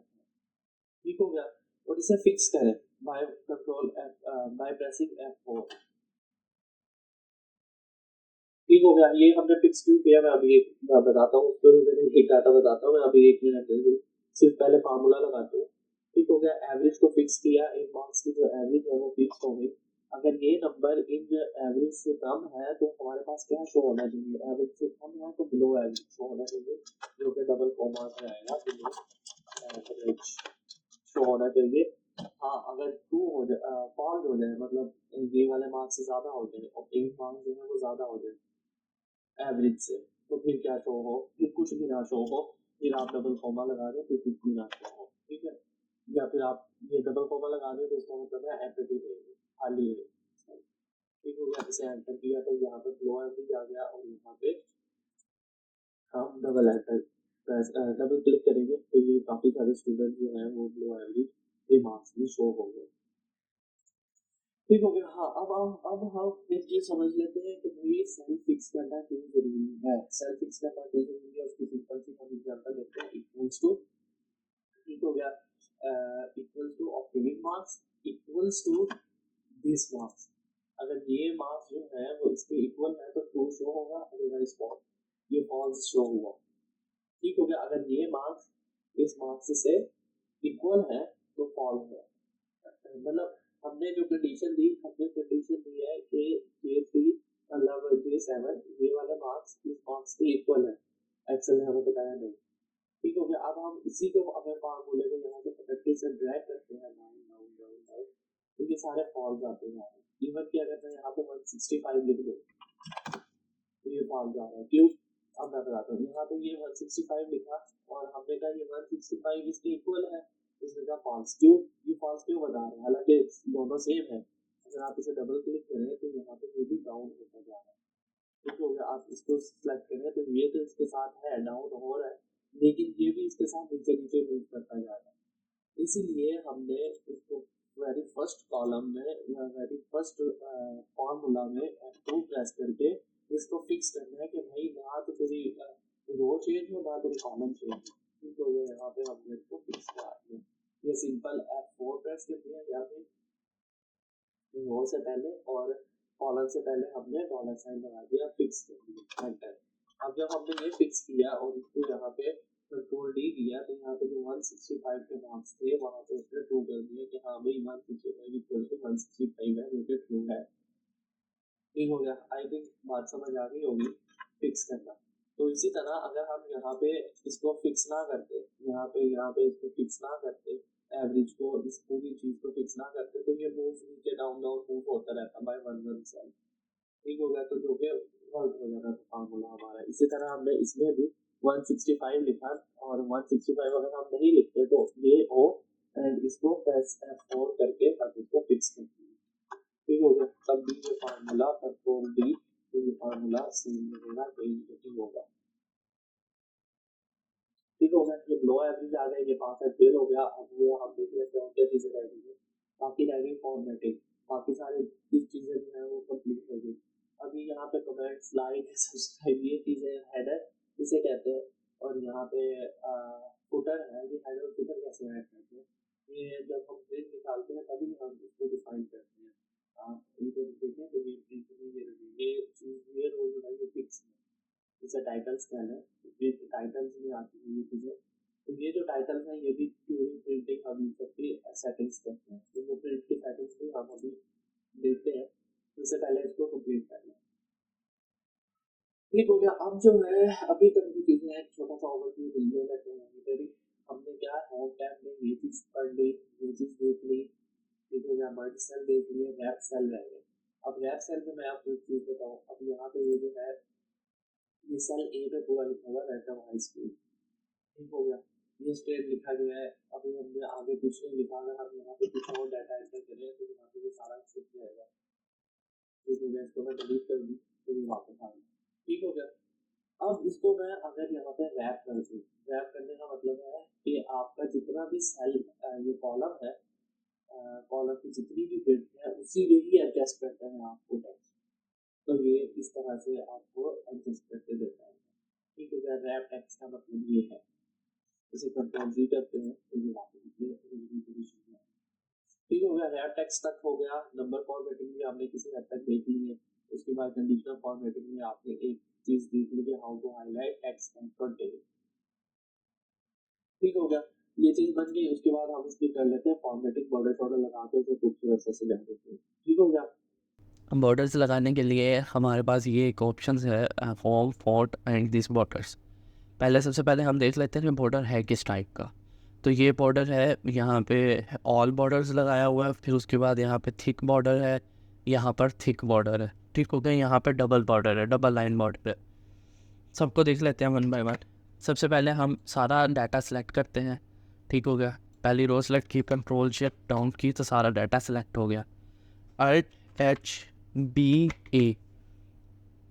ठीक हो गया, और इसे फिक्स करें by control F, by pressing F4। ठीक हो गया, ये हमने फिक्स क्यों किया, मैं अभी एक बताता हूँ, उसको भी मैंने एक डाटा बताता हूँ, मैं अभी 1 मिनट देंगे, सिर्फ पहले फार्मूला लगाते हैं। ठीक हो गया, एवरेज को फिक्स किया, इन मार्क्स की जो एवरेज है वो फिक्स हो गई। अगर ये नंबर इन एवरेज से कम है तो हमारे पास क्या शो होना चाहिए, एवरेज से कम है तो बिलो एवरेज शो होना चाहिए, जो कि डबल कॉमा में आएगा, बिलो एवरेज शो होना चाहिए। हाँ, अगर टू हो जाए, फॉल्स हो जाए, मतलब ये वाले मार्क्स से ज्यादा हो जाए, और इन मार्क्स जो है वो ज्यादा हो जाए एवरेज से, तो फिर क्या शो हो, फिर कुछ भी ना शो हो, फिर आप डबल कॉमा लगा दें, फिर कुछ भी ना शो हो। ठीक है, या फिर आप ये डबल कॉमा लगा दें तो इसका मतलब है एम्प्टी रहेगी, खाली रहेगी। ठीक हो गया, इसे एंटर किया तो यहाँ पे फ्लो एवरेज आ गया और यहाँ पे हम डबल एंटर डबल क्लिक करेंगे तो ये काफ़ी सारे स्टूडेंट जो हैं वो ब्लू एवरेज के मार्क्स में शो होंगे। ठीक हो गया। हाँ, अब हम एक चीज़ समझ लेते हैं कि भाई सेल फिक्स करना क्यों ज़रूरी है। सेल फिक्स करना क्यों ज़रूरी है उसकी सिंपल सी हम एग्जांपल लेते हैं इक्वल्स टू, ठीक हो गया, equals to obtaining marks equals to this marks. अगर ये मार्क्स जो है वो इसके इक्वल है तो ट्रू शो होगा, अदरवाइज फॉल्स, ये फॉल्स शो हुआ। ठीक हो गया। अगर ये मार्क्स इस मार्क्स से इक्वल है तो फॉल्स है। मतलब हमने कंडीशन दी है कि J3 मतलब J7 ये वाले मार्क्स इस मार्क्स के इक्वल है, एक्सेल ने हमें बताया नहीं। ठीक हो गया। अब हम इसी को अपने फार्मूले को यहाँ से पकड़ के इसे ड्रैग करते हैं डाउन डाउन डाउन डाउन, तो ये सारे फॉल्स आते हैं। इवन कि अगर मैं यहाँ पे 165 लिख दूँ तो ये फॉल्स आ रहा है, क्यों? अब मैं बताता हूँ। यहाँ पे ये 165 लिखा और हमने कहा ये 165 इसके इक्वल है, इसने कहा फॉल्स। क्यों? ये फॉल्स क्यों बता रहे हैं, हालांकि दोनों सेम है। अगर आप इसे डबल क्लिक करें तो यहाँ पे ये भी डाउन होता जा रहा है। ठीक हो गया। आप इसको सिलेक्ट करें तो ये तो इसके साथ है, डाउन हो रहा है, लेकिन ये भी इसके साथ नीचे नीचे मूव करता जा रहा है। इसीलिए हमने इसको वेरी फर्स्ट कॉलम में या वेरी फर्स्ट फॉर्मूला में F2 प्रेस करके इसको फिक्स करना है कि भाई ना तो तेरी रो चेंज हो ना तेरी कॉलम चेंज हो। ठीक हो गया। यहाँ पे हमने इसको फिक्स करा दिया। ये सिंपल F4 प्रेस करते हैं या फिर रो से पहले और कॉलम से पहले हमने डॉलर साइन लगा दिया, फिक्स कर दिया, एंटर। अब जब हमने ये फिक्स किया और इसको यहाँ पे कंट्रोल डी दिया तो यहाँ पे जो 165 के मार्क्स थे वहाँ पे उसने ट्रू कर दिया कि हाँ भाई 165 इक्वल टू 165 है, जो कि ट्रू है। ठीक हो गया। आई थिंक बात समझ आ गई होगी फिक्स करना। तो इसी तरह अगर हम यहाँ पे इसको फिक्स ना करते, यहाँ पे इसको फिक्स ना करते, एवरेज को, इस पूरी चीज को फिक्स ना करते, तो ये मूव नीचे डाउन डाउन मूव होता रहता बाय वन वन सेल। ठीक हो गया। तो जो कि गलत हो जाता था फार्मूला हमारा। इसी तरह हमने इसमें भी 165 लिखा और 165 अगर हम नहीं लिखते तो ये ओ एंड इसको प्रेस F4 करके अब इसको फिक्स कर दिया। ठीक हो गया। तब भी ये फार्मूला कंट्रोल डी, तो ये फार्मूला सेम रहेगा, कोई नहीं होगा। ठीक हो गया। ये लो एवरेज आ गया, ये पास है, फेल हो गया। अब वो हम देख लेते हैं क्या चीजें रह गई है। बाकी रह गई फॉर्मेटिंग, बाकी सारी चीजें जो है वो कंप्लीट हो गई। अभी यहाँ पे कमेंट, स्लाइड, सब्सक्राइब, ये चीजें हेडर इसे कहते हैं। और यहाँ पे फुटर है, ये हेडर और फुटर कैसे ऐड करते हैं, ये जब हम प्रिंट निकालते हैं तभी हम इसको डिफाइन करते हैं। आप इधर देखें तो ये प्रिंट में ये चीज, ये रोल जो है ये फिक्स है। जैसे टाइटल्स कहना है, ये टाइटल्स में आती है ये चीजें। तो ये जो टाइटल्स हैं ये भी ड्यूरिंग प्रिंटिंग हम इन सबकी सेटिंग्स करते हैं। तो वो प्रिंट की सेटिंग्स भी हम अभी देखते हैं, उससे पहले इसको कंप्लीट करना है। ठीक हो गया। अब जो है अभी तक की चीजें हैं, छोटा सा ओवरव्यू ले लेते हैं। मेरी हमने क्या होम टैब में ये चीज पढ़ ली, ये चीज देख ली। ठीक हो गया। मल्टी सेल देख लिए, रैप सेल रह गए। अब रैप सेल में मैं आपको एक चीज बताऊँ। अब यहाँ पे ये जो है ये सेल ए पे पूरा लिखा हुआ रहता है हाई स्कूल। ठीक हो गया। ये स्टेट लिखा गया है। अभी हमने आगे कुछ नहीं लिखा। अगर हम यहाँ पे कुछ और डाटा एंटर करें तो यहाँ पे ये सारा छुप जाएगा। ठीक हो गया। इसको मैं डिलीट कर दूँ तो ये वापस आ गया। ठीक हो गया। अब इसको मैं अगर यहाँ पे रैप कर दूँ, रैप करने का मतलब है कि आपका जितना भी सेल ये कॉलम है, कॉलम की जितनी भी बिट है उसी में ही एडजस्ट करता है आपको टेक्स्ट। तो ये इस तरह से आपको एडजस्ट करके देता है। ठीक हो गया। रैप टेक्स्ट का मतलब ये है। इसे कंट्रोल जी करते हैं तो ये वापस अपने ओरिजिनल पोजीशन में। ठीक हो गया। रैप टेक्स्ट तक हो गया। नंबर फॉर्मेटिंग भी आपने किसी हद तक देख ली है। उसके बाद कंडीशनल फॉर्मेटिंग में आपने एक चीज देख ली है, how to highlight text and content. ठीक हो गया। ये चीज बन गई। उसके बाद हम इसकी कर लेते हैं फॉर्मेटिंग, बॉर्डर शॉर्डर लगा के इसे खूबसूरत से सजा देते हैं। ठीक हो गया। बॉर्डर्स लगाने के लिए हमारे पास ये एक ऑप्शन है, home font and this borders. पहले सबसे पहले हम देख लेते हैं कि बॉर्डर है किस टाइप का। तो ये बॉर्डर है, यहाँ पे ऑल बॉर्डर्स लगाया हुआ है, फिर उसके बाद यहाँ पे थिक बॉर्डर है, यहाँ पर थिक बॉर्डर है। ठीक हो गया। यहाँ पे डबल बॉर्डर है, डबल लाइन बॉर्डर है। सबको देख लेते हैं वन बाय वन। सबसे पहले हम सारा डाटा सेलेक्ट करते हैं। ठीक हो गया। पहली रो सेलेक्ट की, कंट्रोल शिफ्ट डाउन की तो सारा डाटा सेलेक्ट हो गया। Alt H B A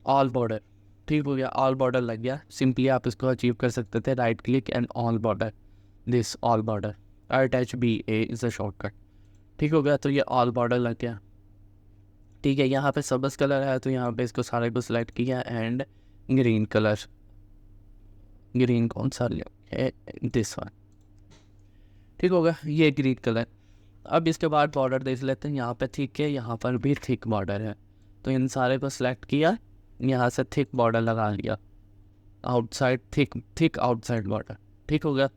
all border. ठीक हो गया, ऑल बॉर्डर लग गया। सिंपली आप इसको अचीव कर सकते थे, right click and all border, this all border, RHBA is a shortcut. ठीक हो गया, तो ये ऑल बॉर्डर लग गया। ठीक है, यहाँ पे सबस कलर है तो यहाँ पे इसको सारे को सिलेक्ट किया एंड ग्रीन कलर, ग्रीन कौन सा लिया, दिस वन। ठीक हो गया, ये ग्रीन कलर। अब इसके बाद बॉर्डर देख लेते हैं, यहाँ पे ठीक है, यहाँ पर भी थिक बॉर्डर है, तो इन सारे को सिलेक्ट किया, यहाँ से थिक बॉर्डर लगा लिया, आउटसाइड थिक आउटसाइड बॉर्डर। ठीक हो गया,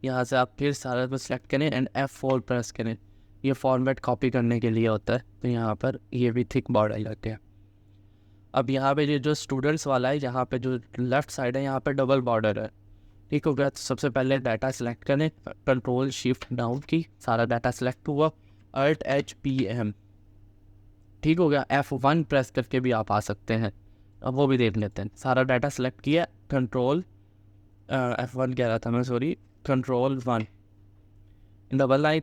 यहाँ से आप फिर सारे को सिलेक्ट करें एंड F4 प्रेस करें, ये फॉर्मेट कॉपी करने के लिए होता है, तो यहाँ पर ये भी थिक बॉर्डर लगते हैं। अब यहाँ पे ये जो स्टूडेंट्स वाला है, यहाँ पे जो लेफ्ट साइड है यहाँ पे डबल बॉर्डर है। ठीक हो गया, तो सबसे पहले डाटा सेलेक्ट करें, कंट्रोल शिफ्ट डाउन की, सारा डाटा सेलेक्ट हुआ, ALT-H-P-M। ठीक हो गया, F1 प्रेस करके भी आप आ सकते हैं, अब वो भी देख लेते हैं। सारा डाटा सेलेक्ट किया, कंट्रोल F1 कह रहा था मैं, sorry, control 1, double line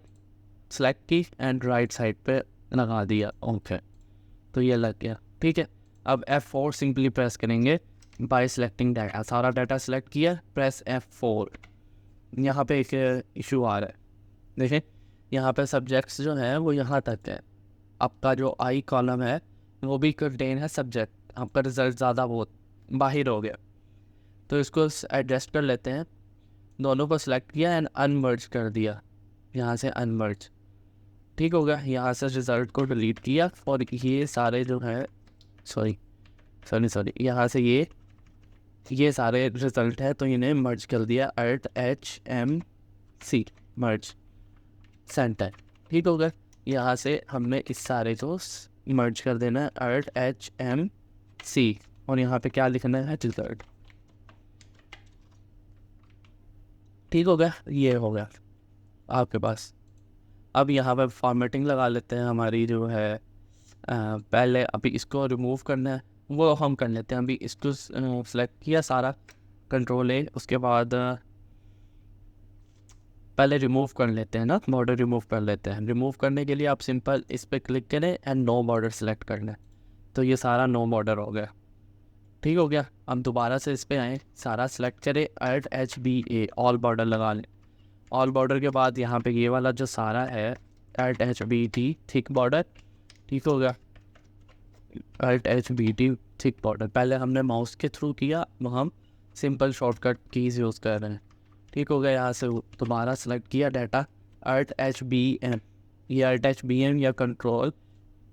select की एंड राइट साइड पे लगा दिया, ओके, तो ये लग गया। ठीक है, अब F4 सिंपली प्रेस करेंगे बाय सेलेक्टिंग डाटा, सारा डाटा सेलेक्ट किया, प्रेस F4। यहाँ पे एक इशू आ रहा है, देखें, यहाँ पे सब्जेक्ट्स जो हैं वो यहाँ तक है, आपका जो आई कॉलम है वो भी कंटेन है सब्जेक्ट, आपका रिजल्ट ज़्यादा बहुत बाहर हो गया, तो इसको एडजस्ट कर लेते हैं। दोनों को सिलेक्ट किया एंड अनमर्ज कर दिया, यहाँ से अनमर्ज। ठीक हो गया, यहाँ से रिज़ल्ट को डिलीट किया और ये सारे जो है सॉरी, यहाँ से ये सारे रिज़ल्ट है तो इन्हें मर्ज कर दिया, ALT-H-M-C मर्ज सेंटर। ठीक हो गया, यहाँ से हमने इस सारे को मर्ज कर देना है, ALT-H-M-C, और यहाँ पे क्या लिखना है, रिज़ल्ट। ठीक हो गया, ये हो गया आपके पास। अब यहाँ पे फॉर्मेटिंग लगा लेते हैं हमारी जो है, पहले अभी इसको रिमूव करना है वो हम कर लेते हैं। अभी इसको सेलेक्ट किया सारा, कंट्रोल-A, उसके बाद पहले रिमूव कर लेते हैं ना, बॉर्डर रिमूव कर लेते हैं। रिमूव करने के लिए आप सिंपल इस पर क्लिक करें एंड नो बॉर्डर सेलेक्ट करना है, तो ये सारा नो बॉर्डर हो गया। ठीक हो गया, अब दोबारा से इस पर आएँ, सारा सेलेक्ट करें, ALT-H-B-A ऑल बॉर्डर लगा लें। ऑल बॉर्डर के बाद यहाँ पे ये वाला जो सारा है, ALT-H-B-T थिक बॉर्डर। ठीक हो गया, ALT-H-B-T थिक बॉर्डर, पहले हमने माउस के थ्रू किया, अब हम सिंपल शॉर्टकट कीज़ यूज़ कर रहे हैं। ठीक हो गया, यहाँ से दोबारा सेलेक्ट किया डाटा, ALT-H-B-M, ये ALT-H-B-M या कंट्रोल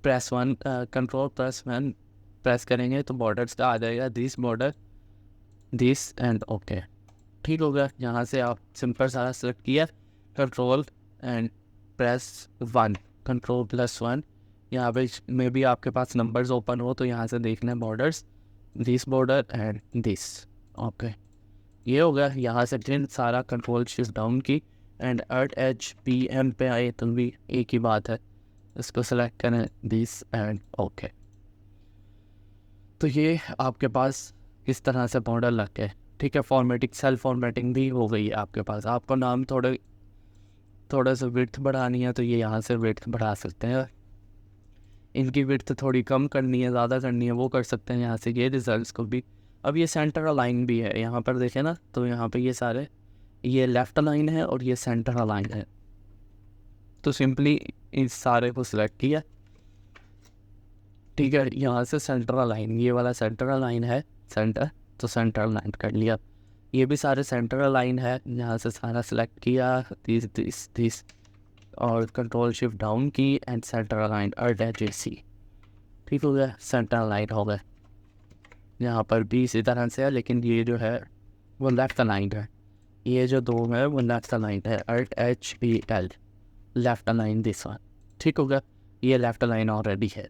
प्रेस 1 प्रेस करेंगे तो बॉर्डर्स का आ जाएगा, this border, this and okay. ठीक हो गया, यहाँ से आप सिंपल सारा सेलेक्ट किया, कंट्रोल एंड प्रेस 1, कंट्रोल+1, यहाँ पे में भी आपके पास नंबर्स ओपन हो तो यहाँ से देखना है borders, this border and this, okay, ये हो गया। यहाँ से फिर सारा कंट्रोल शिफ्ट डाउन की एंड ALT-H-B-M पे आए तो भी एक ही बात है, इसको सेलेक्ट करें, दिस एंड ओके। तो ये आपके पास इस तरह से बॉर्डर लग गए। ठीक है, फॉर्मेटिंग, सेल्फ फॉर्मेटिंग भी हो गई है आपके पास। आपको नाम थोड़ा सा विड्थ बढ़ानी है तो ये यहाँ से विड्थ बढ़ा सकते हैं, इनकी विड्थ थोड़ी कम करनी है, ज़्यादा करनी है, वो कर सकते हैं यहाँ से, ये रिजल्ट्स को भी। अब ये सेंटर अलाइन भी है, यहाँ पर देखें ना, तो यहाँ पे ये सारे, ये लेफ़्ट अलाइन है और ये सेंटर अलाइन है, तो सिंपली इस सारे को सिलेक्ट किया। ठीक है, यहाँ से सेंटर अलाइन, ये वाला सेंटर अलाइन है, सेंटर, तो सेंटर अलाइन कर लिया। ये भी सारे सेंटर अलाइन है, यहाँ से सारा सेलेक्ट किया, दिस और कंट्रोल शिफ्ट डाउन की एंड सेंटर अलाइन, ALT-H-C। ठीक हो गया, सेंटर अलाइन हो गया। यहाँ पर भी इसी तरह से है, लेकिन ये जो है वो लेफ्ट अलाइन है, ये जो दो है वो लेफ्ट अलाइन है, ALT-H-B-L, left align this one. ठीक हो गया, ये लेफ्ट अलाइन ऑलरेडी है।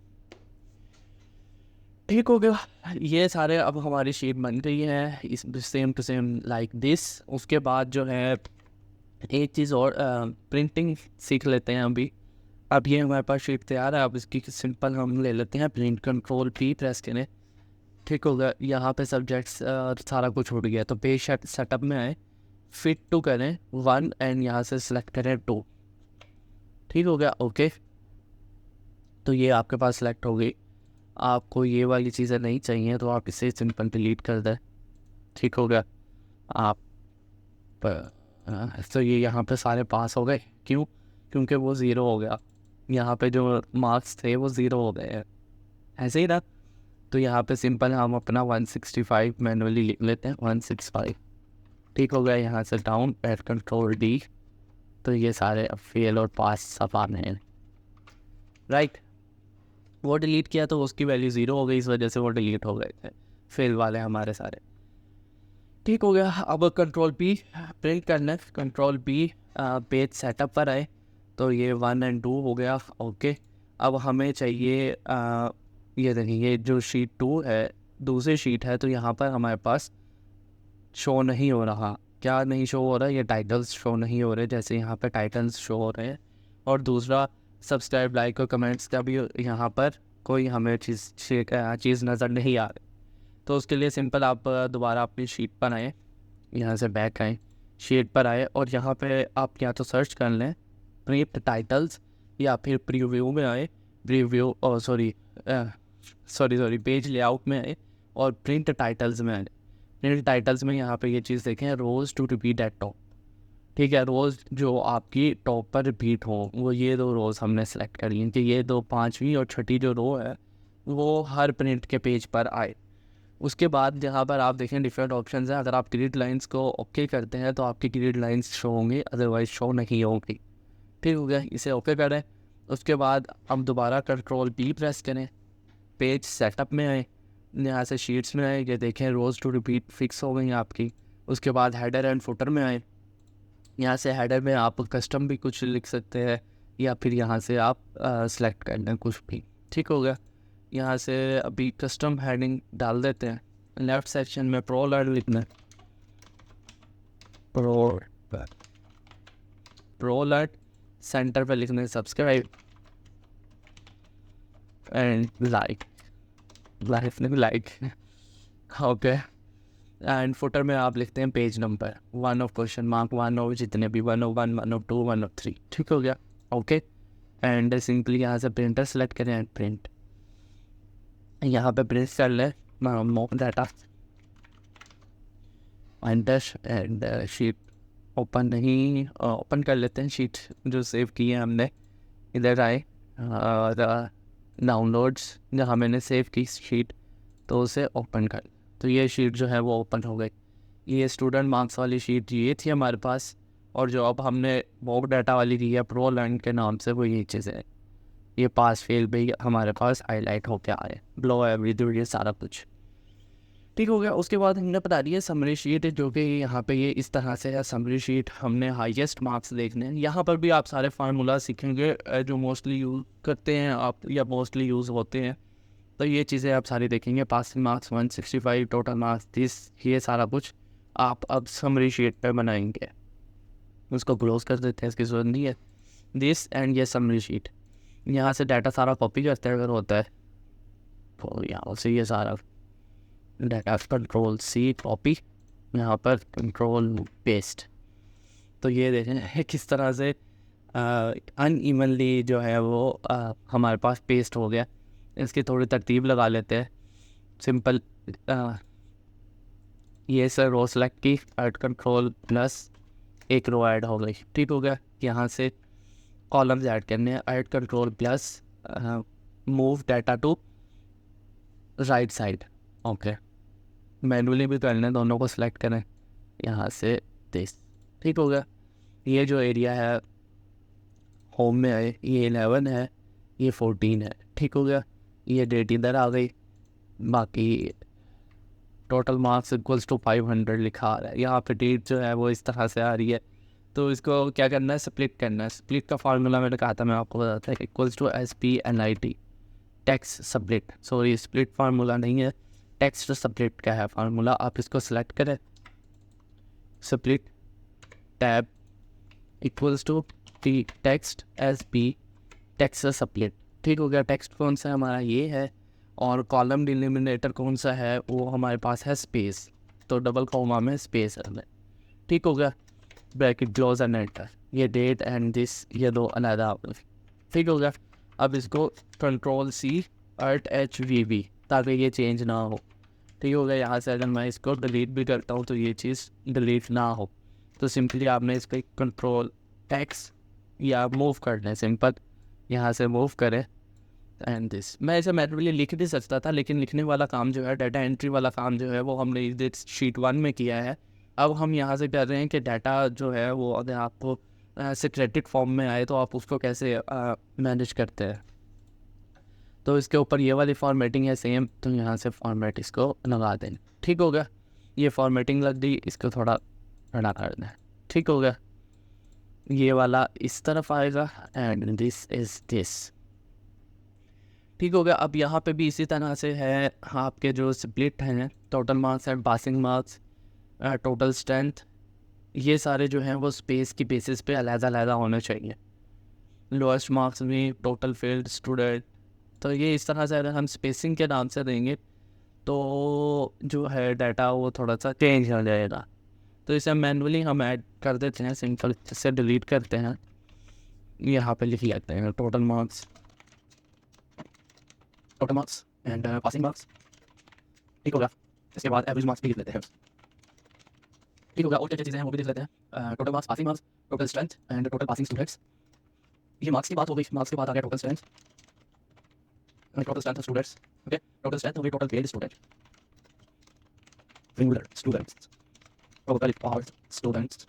ठीक हो गया, ये सारे अब हमारी शीट बन गई है, इस same to same like this. उसके बाद जो है एक चीज़ और, प्रिंटिंग सीख लेते हैं अभी। अब ये हमारे पास शीट तैयार है, अब इसकी सिंपल हम ले लेते हैं प्रिंट, कंट्रोल-P प्रेस करें। ठीक हो गया, यहाँ पे सब्जेक्ट्स सारा कुछ उड़ गया, तो पेज सेटअप में आए, फिट टू करें 1 एंड यहाँ से सिलेक्ट करें 2। ठीक हो गया, ओके, तो ये आपके पास सेलेक्ट हो गई। आपको ये वाली चीज़ें नहीं चाहिए तो आप इसे सिंपल डिलीट कर दें, ठीक हो गया। आप तो ये यहाँ पे सारे पास हो गए, क्यों? क्योंकि वो ज़ीरो हो गया, यहाँ पे जो मार्क्स थे वो ज़ीरो हो गए हैं, ऐसे ही ना। तो यहाँ पे सिंपल हम अपना 165 मैनुअली लिख लेते हैं, 165, ठीक हो गया। यहाँ से डाउन एट कंट्रोल डी, तो ये सारे अब फेल और पास सब आने हैं, राइट। वो डिलीट किया तो उसकी वैल्यू ज़ीरो हो गई, इस वजह से वो डिलीट हो गए थे फेल वाले हमारे सारे, ठीक हो गया। अब कंट्रोल पी प्रिंट करना है, कंट्रोल पी पेज सेटअप पर आए, तो ये 1 और 2 हो गया, ओके। अब हमें चाहिए ये देखिए, ये जो शीट 2 है, दूसरी शीट है, तो यहाँ पर हमारे पास शो नहीं हो रहा। क्या नहीं शो हो रहा है? ये टाइटल्स शो नहीं हो रहे, जैसे यहाँ पे टाइटल्स शो हो रहे हैं। और दूसरा, सब्सक्राइब, लाइक और कमेंट्स का भी यहाँ पर कोई हमें चीज़ नज़र नहीं आ रही। तो उसके लिए सिंपल आप दोबारा अपनी शीट पर आएँ, यहाँ से बैक आएँ, शीट पर आए और यहाँ पे आप या तो सर्च कर लें प्रिंट टाइटल्स, या फिर प्रीव्यू में आए, प्रीव्यू सॉरी पेज लेआउट में आए और प्रिंट टाइटल्स में आए। प्रिंट टाइटल्स में यहाँ पे ये चीज़ देखें, रोज़ टू रिपीट एट टॉप, ठीक है। रोज़ जो आपकी टॉप पर रिपीट हो, वो ये 2 रोज़ हमने सेलेक्ट करी हैं कि ये 2, 5वीं और 6ठी जो रो है वो हर प्रिंट के पेज पर आए। उसके बाद जहाँ पर आप देखें डिफरेंट ऑप्शंस हैं, अगर आप ग्रिड लाइंस को ओके करते हैं तो आपकी ग्रिड लाइंस शो होंगी, अदरवाइज शो नहीं होंगी, ठीक हो गया। इसे ओके करें। उसके बाद हम दोबारा कंट्रोल पी प्रेस करें, पेज सेटअप में आए, यहाँ से शीट्स में आए, ये देखें रोज़ टू रिपीट फिक्स हो गई आपकी। उसके बाद हेडर एंड फुटर में आए, यहाँ से हेडर में आप कस्टम भी कुछ लिख सकते हैं, या फिर यहाँ से आप सेलेक्ट कर लें कुछ भी, ठीक हो गया। यहाँ से अभी कस्टम हेडिंग डाल देते हैं। लेफ़्ट सेक्शन में प्रो अलर्ट लिखना है, प्रो अलर्ट। सेंटर पे लिखना है subscribe and like, okay. And footer में आप लिखते हैं page number 1 of question mark 1 of जितने भी 101, 102, 103, ठीक हो गया, ओके। एंड सिंपली यहाँ से प्रिंटर सेलेक्ट करें एंड प्रिंट, यहाँ पे प्रिंट कर लें mock data and sheet open नहीं, ओपन कर लेते हैं शीट जो सेव की है हमने। इधर आए और डाउनलोड्स, जहाँ मैंने सेव की शीट, तो उसे ओपन कर, तो ये शीट जो है वो ओपन हो गई। ये स्टूडेंट मार्क्स वाली शीट ये थी हमारे पास, और जो अब हमने मोक डाटा वाली दी है प्रो लर्न के नाम से, वो ये चीज़ है। ये पास फेल भी हमारे पास हाईलाइट होके आए, ब्लो एवरीथिंग, ये सारा कुछ ठीक हो गया। उसके बाद हमने बता दिया समरी शीट, जो कि यहाँ पे ये इस तरह से है समरी शीट। हमने हाईएस्ट मार्क्स देखने हैं, यहाँ पर भी आप सारे फार्मूला सीखेंगे जो मोस्टली यूज़ करते हैं आप, या मोस्टली यूज़ होते हैं। तो ये चीज़ें आप सारी देखेंगे, पासिंग मार्क्स 165, टोटल मार्क्स 30, ये सारा कुछ आप अब समरी शीट पर बनाएंगे। उसको क्लोज कर देते हैं, इसकी ज़रूरत नहीं है। दिस एंड ये समरी शीट, यहाँ से डाटा सारा कॉपी करते हैं अगर होता है, तो यहाँ से ये सारा डाटा कंट्रोल सी कॉपी, यहाँ पर कंट्रोल पेस्ट। तो ये देखें किस तरह से अनइवनली जो है वो हमारे पास पेस्ट हो गया। इसकी थोड़ी तरतीब लगा लेते हैं, सिंपल ये सर रो सेलेक्ट की, ऐड कंट्रोल प्लस, एक रो ऐड हो गई, ठीक हो गया। यहाँ से कॉलम्स ऐड करने हैं, add control plus move data to right side, okay. Manually भी करना है, दोनों को सिलेक्ट करें, यहाँ से दिस, ठीक हो गया। ये जो एरिया है होम में है, ये 11 है, ये 14 है, ठीक हो गया। ये डेट इधर आ गई, बाकी टोटल मार्क्स इक्वल्स टू 500 लिखा आ रहा है। यहाँ पे डेट जो है वो इस तरह से आ रही है, तो इसको क्या करना है, स्प्लिट करना है। स्प्लिट का फार्मूला मैंने कहा था, मैं आपको बताता है, equals to SPLIT, text split, sorry split formula नहीं है, टेक्स्ट स्प्लिट का है फार्मूला। आप इसको सेलेक्ट करें, split tab equals to T text SP text split, ठीक हो गया। टेक्स्ट कौन सा हमारा ये है, और कॉलम डिलिमिनेटर कौन सा है, वो हमारे पास है स्पेस, तो डबल कॉमा में स्पेस है, ठीक हो गया। ब्रैकेट क्लोज एंड एंटर, ये डेट एंड दिस, ये दो अलग, ठीक हो गया। अब इसको कंट्रोल C @HVB, ताकि ये चेंज ना हो। ठीक हो गया। यहाँ से अगर मैं इसको डिलीट भी करता हूँ तो ये चीज़ डिलीट ना हो, तो सिंपली आपने इस पर कंट्रोल X या मूव करना है, सिंपल यहाँ से मूव करें एंड दिस। मैं इसे मैनुअली लिख भी सकता था, लेकिन लिखने वाला काम जो है, डाटा एंट्री वाला काम जो है, वो हमने इस शीट 1 में किया है। अब हम यहाँ से कर रहे हैं कि डाटा जो है वो अगर आपको सेक्रेटेड फॉर्म में आए तो आप उसको कैसे मैनेज करते हैं। तो इसके ऊपर ये वाली फॉर्मेटिंग है सेम, तो यहाँ से फॉर्मेट इसको लगा दें। ठीक हो गया, ये फॉर्मेटिंग लग गई, इसको थोड़ा बड़ा कर दें। ठीक हो गया, ये वाला इस तरफ आएगा एंड दिस इज दिस। ठीक हो गया। अब यहाँ पे भी इसी तरह से है, आपके जो स्प्लिट हैं, total marks and passing marks, total strength, ये सारे जो हैं वो स्पेस की बेसिस पे अलग-अलग होने चाहिए। लोएस्ट मार्क्स में टोटल फेल्ड स्टूडेंट, तो ये इस तरह से अगर हम स्पेसिंग के नाम से देंगे तो जो है डाटा वो थोड़ा सा चेंज हो जाएगा। तो इसे मैनुअली हम ऐड कर देते हैं, सिंपल इसे डिलीट करते हैं, यहाँ पे लिख लेते हैं total marks and passing marks. ठीक होगा, इसके बाद एवरेज मार्क्स भी लिख लेते हैं। ठीक होगा, और क्या क्या चीज़ें हैं वो भी लिख लेते हैं। Total marks, passing marks, total strength and total passing students. ये मार्क्स की बात हो गई, मार्क्स के बाद आ गया total strength of students. Okay, total strength हो गई total failed student, regular students, total pass students.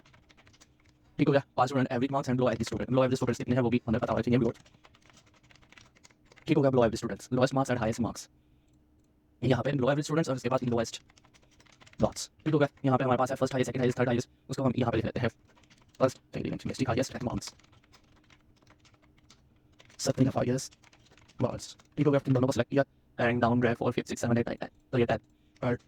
ठीक हो गया, pass student, average marks and low average student. Low average students कितने हैं वो भी हमें पता होना चाहिए भी। ठीक हो गया, low average students, lowest marks and highest marks, यहाँ पे लो एवरेज स्टूडेंट्स और उसके बाद लोएस्ट मार्क्स। ठीक हो गया, यहाँ पे हमारे पास है first highest, second highest, third highest, उसको हम यहाँ पे लिख लेते हैं first, second highest eight marks, second highest marks. ठीक हो गया, इन दोनों को सेलेक्ट किया एंड डाउन रैंक 4 5 6 7 8 9 10, तो ये 10 और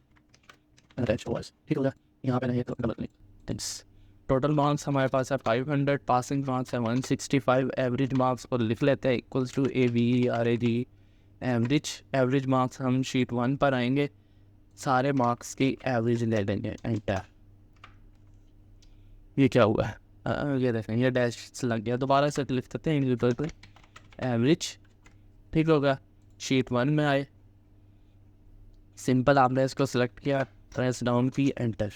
अटैच ओवर्स। ठीक हो गया, यहाँ पे नहीं तो double click things. Total marks हमारे पास है 500, पासिंग मार्क्स है 165, एवरेज मार्क्स को लिख लेते हैं equals to AVERAG average marks हम शीट 1 पर आएंगे, सारे मार्क्स की एवरेज ले लेंगे, एंटर। ये क्या हुआ है, ये देखें ये डैश लग गया, दोबारा से लिख देते हैं एवरेज। ठीक होगा, शीट 1 में आए, सिंपल आपने इसको सेलेक्ट किया, प्रेस डाउन की, एंटर,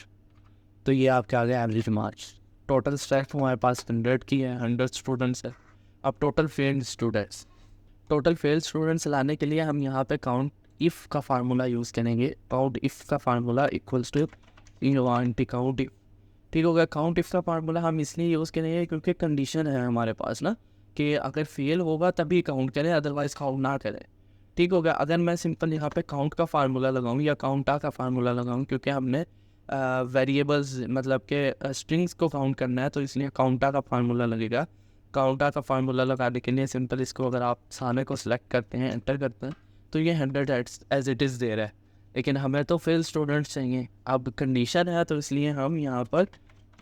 तो ये आपके आ गया एवरेज मार्क्स। टोटल स्ट्रेंथ हमारे पास 100 की है, 100 स्टूडेंट्स है। अब टोटल फेल्ड स्टूडेंट्स लाने के लिए हम यहाँ पे काउंट इफ़ का फार्मूला यूज़ करेंगे। काउंट इफ़ का formula equals to count if. ठीक हो गया, काउंट इफ़ का फार्मूला हम इसलिए यूज़ करेंगे क्योंकि कंडीशन है हमारे पास ना, कि अगर फेल होगा तभी काउंट करें, अदरवाइज काउंट ना करें। ठीक हो गया, अगर मैं सिंपल यहाँ पे काउंट का फार्मूला लगाऊँ या काउंटा का फार्मूला लगाऊँ, क्योंकि हमने वेरिएबल्स मतलब के स्ट्रिंग्स को काउंट करना है, तो इसलिए काउंटा का फार्मूला लगेगा। काउंटा का फार्मूला लगाने के लिए सिंपल इसको अगर आप सारे को सिलेक्ट करते हैं, एंटर करते हैं, तो ये 100 एज इट इज़ दे रहा है, लेकिन हमें तो फेल स्टूडेंट्स चाहिए। अब कंडीशन है तो इसलिए हम यहाँ पर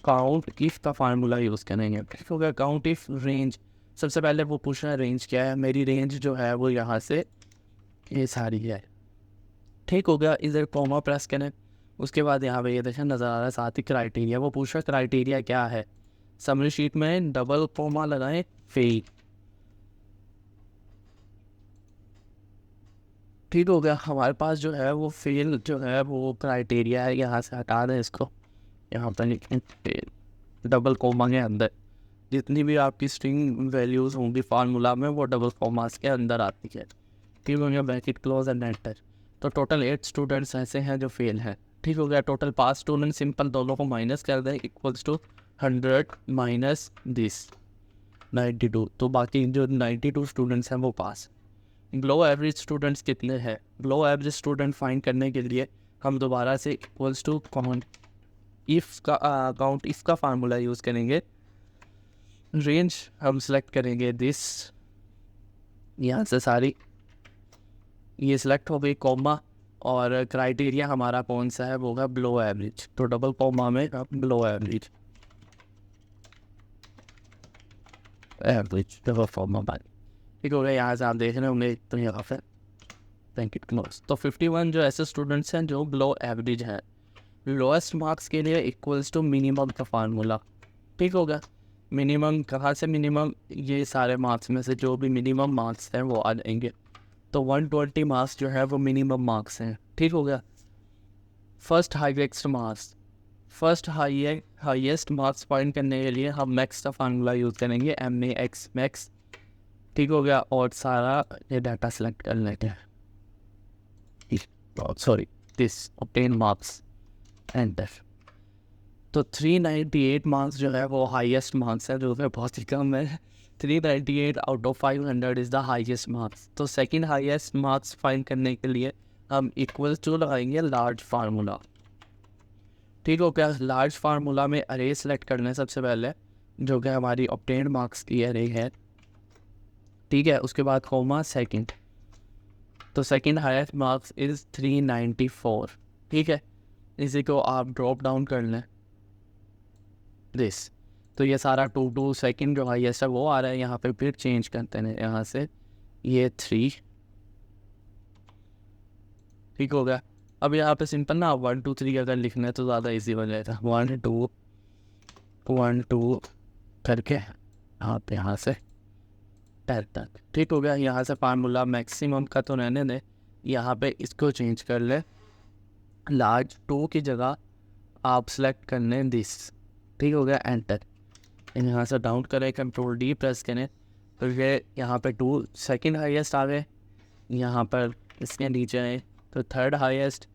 काउंट इफ़ का फार्मूला यूज़ करेंगे। ठीक हो गया, काउंट इफ़ रेंज, सबसे पहले वो पूछ रहा है रेंज क्या है, मेरी रेंज जो है वो यहाँ से ये सारी है। ठीक हो गया, इधर कॉमा प्रेस करें, उसके बाद यहाँ पे ये देखें नज़र आ रहा है साथ ही क्राइटेरिया, वो पूछ रहा है क्राइटेरिया क्या है, समरी शीट में डबल कॉमा लगाएं, फेल। ठीक हो गया, हमारे पास जो है वो फेल जो है वो क्राइटेरिया है, यहाँ से हटा दें इसको, यहाँ पर लिखें फेल, डबल कॉमा के अंदर जितनी भी आपकी स्ट्रिंग वैल्यूज़ होंगी फार्मूला में वो डबल कॉमास के अंदर आती है। ठीक हो गया, ब्रैकेट क्लोज एंड एंटर। तो टोटल 8 स्टूडेंट्स ऐसे हैं जो फेल हैं। ठीक हो गया, टोटल पास स्टूडेंट, सिंपल दोनों को माइनस कर दें, इक्वल्स टू 100 माइनस दिस 92, तो बाकी जो 92 स्टूडेंट्स हैं वो पास। ग्लो एवरेज स्टूडेंट्स कितने हैं, ग्लो एवरेज स्टूडेंट फाइंड करने के लिए हम दोबारा से इक्वल्स टू काउंट इफ़ का फार्मूला यूज़ करेंगे। रेंज हम सेलेक्ट करेंगे दिस, यहाँ से सारी ये सिलेक्ट हो गई, कॉमा, और क्राइटेरिया हमारा कौन सा है वो होगा बिलो एवरेज, तो डबल कॉमा में बिलो एवरेज डबल कॉमा बाद। ठीक हो गया, यहाँ से आप देख रहे होंगे तो यहाँ पे ब्रैकेट क्लोज। तो 51 जो ऐसे स्टूडेंट्स हैं जो बिलो एवरेज हैं, लोएस्ट मार्क्स के लिए इक्वल्स टू मिनिमम का फार्मूला। ठीक होगा, मिनिमम कहाँ से, मिनिमम ये सारे मार्क्स में से जो भी मिनिमम मार्क्स हैं वो आ जाएंगे। तो 120 मार्क्स जो है वो मिनिमम मार्क्स हैं, ठीक हो गया। फर्स्ट हाईएस्ट मार्क्स फाइंड करने के लिए हम मैक्स का फार्मूला यूज़ करेंगे, MAX मैक्स, ठीक हो गया। और सारा ये डाटा सेलेक्ट कर लेते हैं, sorry this obtain marks, enter. तो 398 मार्क्स जो है वो हाईएस्ट मार्क्स है, जो है बहुत ही कम है। 398 out of 500 is the highest marks. तो सेकंड हाईएस्ट मार्क्स फाइंड करने के लिए हम इक्वल टू लगाएंगे लार्ज फार्मूला, ठीक हो गया। लार्ज फार्मूला में अरे सेलेक्ट करना है सबसे पहले, जो कि हमारी ऑब्टेन्ड मार्क्स की अरे है, ठीक है। उसके बाद कोमा सेकंड, तो सेकंड हाईएस्ट मार्क्स इज़ 394, ठीक है। इसी को आप ड्रॉप डाउन कर लें दिस, तो ये सारा 2 सेकंड जो हाईएस्ट है वो आ रहा है यहाँ पे। फिर चेंज करते हैं यहाँ से ये 3, ठीक हो गया। अब यहाँ पे सिंपल ना 1 2 3 अगर लिखना है तो ज़्यादा इजी बन जाएगा। 1 2 1 2 करके आप यहाँ से 10 तक, ठीक हो गया। यहाँ से फार्मूला मैक्सिमम का तो रहने दें, यहाँ पे इसको चेंज कर ले, लार्ज 2 की जगह आप सेलेक्ट कर लें दिस, ठीक हो गया, एंटर। यहाँ से डाउन करें, कंट्रोल D प्रेस करें, तो ये यहाँ पे 2 सेकंड हाईएस्ट आ गए। यहाँ पर इसके नीचे आए तो थर्ड हाईएस्ट,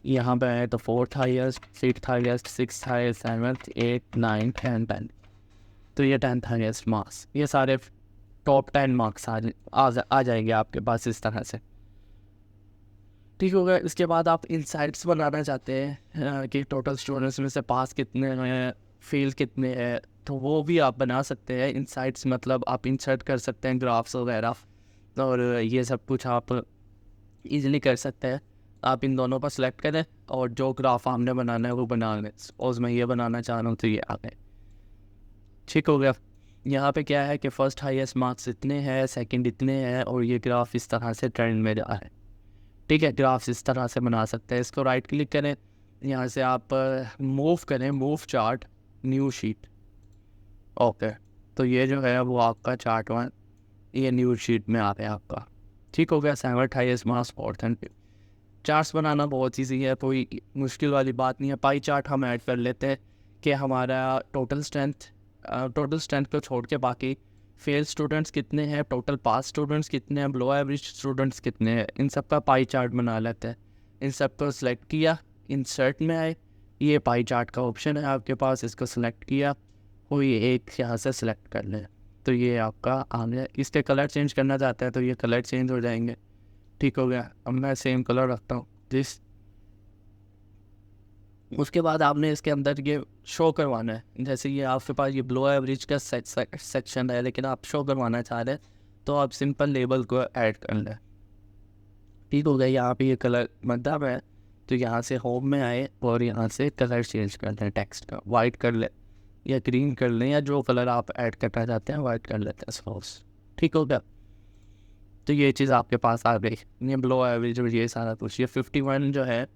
यहाँ पे आए तो fourth highest, fifth highest, six highest, 7th 8th 9th and 10th। तो ये 10th हाईएस्ट मार्क्स, ये सारे टॉप 10 मार्क्स आ जाएंगे आपके पास इस तरह से, ठीक हो गया। इसके बाद आप इनसाइट्स बनाना चाहते हैं कि टोटल स्टूडेंट्स में से पास कितने हैं, फेल कितने हैं, तो वो भी आप बना सकते हैं। इनसाइट्स मतलब आप इंसर्ट कर सकते हैं ग्राफ्स वगैरह, और ये सब कुछ आप इजीली कर सकते हैं। आप इन दोनों पर सेलेक्ट करें और जो ग्राफ आपने बनाना है वो बना लें। और मैं ये बनाना चाह रहा हूँ तो ये आ गए, ठीक हो गया। यहाँ पे क्या है कि फर्स्ट हाईएस्ट मार्क्स इतने हैं, सेकंड इतने हैं, और ये ग्राफ इस तरह से ट्रेंड में जा रहा है, ठीक है। ग्राफ्स इस तरह से बना सकते हैं। इसको राइट क्लिक करें, यहाँ से आप मूव करें, move chart, new sheet, okay. तो ये जो है वो आपका चार्ट 1 ये न्यू शीट में आ गया आपका, ठीक हो गया। 7th highest marks 4th and 5th। Charts बनाना बहुत ईजी है, कोई मुश्किल वाली बात नहीं है। पाई चार्ट हम ऐड कर लेते हैं कि हमारा टोटल स्ट्रेंथ को छोड़ के बाकी फेल स्टूडेंट्स कितने हैं, टोटल पास स्टूडेंट्स कितने हैं, बिलो एवरेज स्टूडेंट्स कितने हैं, इन सब का पाई चार्ट बना लेते हैं। इन सब को सिलेक्ट किया, इंसर्ट में आए, ये पाई चार्ट का ऑप्शन है आपके पास, इसको सिलेक्ट किया, कोई एक यहाँ से सिलेक्ट कर लें, तो ये आपका आ गया। इसके कलर चेंज करना चाहते हैं तो ये कलर चेंज हो जाएंगे, ठीक हो गया। अब मैं सेम कलर रखता हूँ जिस, उसके बाद आपने इसके अंदर ये शो करवाना है। जैसे ये आपके पास ये बिलो एवरेज का सेक्शन है, लेकिन आप शो करवाना चाह रहे हैं तो आप सिंपल लेबल को ऐड कर लें, ठीक हो गया। यहाँ पे ये कलर मतलब है, तो यहाँ से होम में आए और यहाँ से कलर चेंज कर लें, टेक्स्ट का वाइट कर लें या ग्रीन कर लें, या जो कलर आप ऐड करना चाहते हैं वाइट कर लेते हैं सपोज, ठीक हो गया। तो ये चीज़ आपके पास आ गई, ये बिलो एवरेज और ये सारा कुछ। ये 51 जो है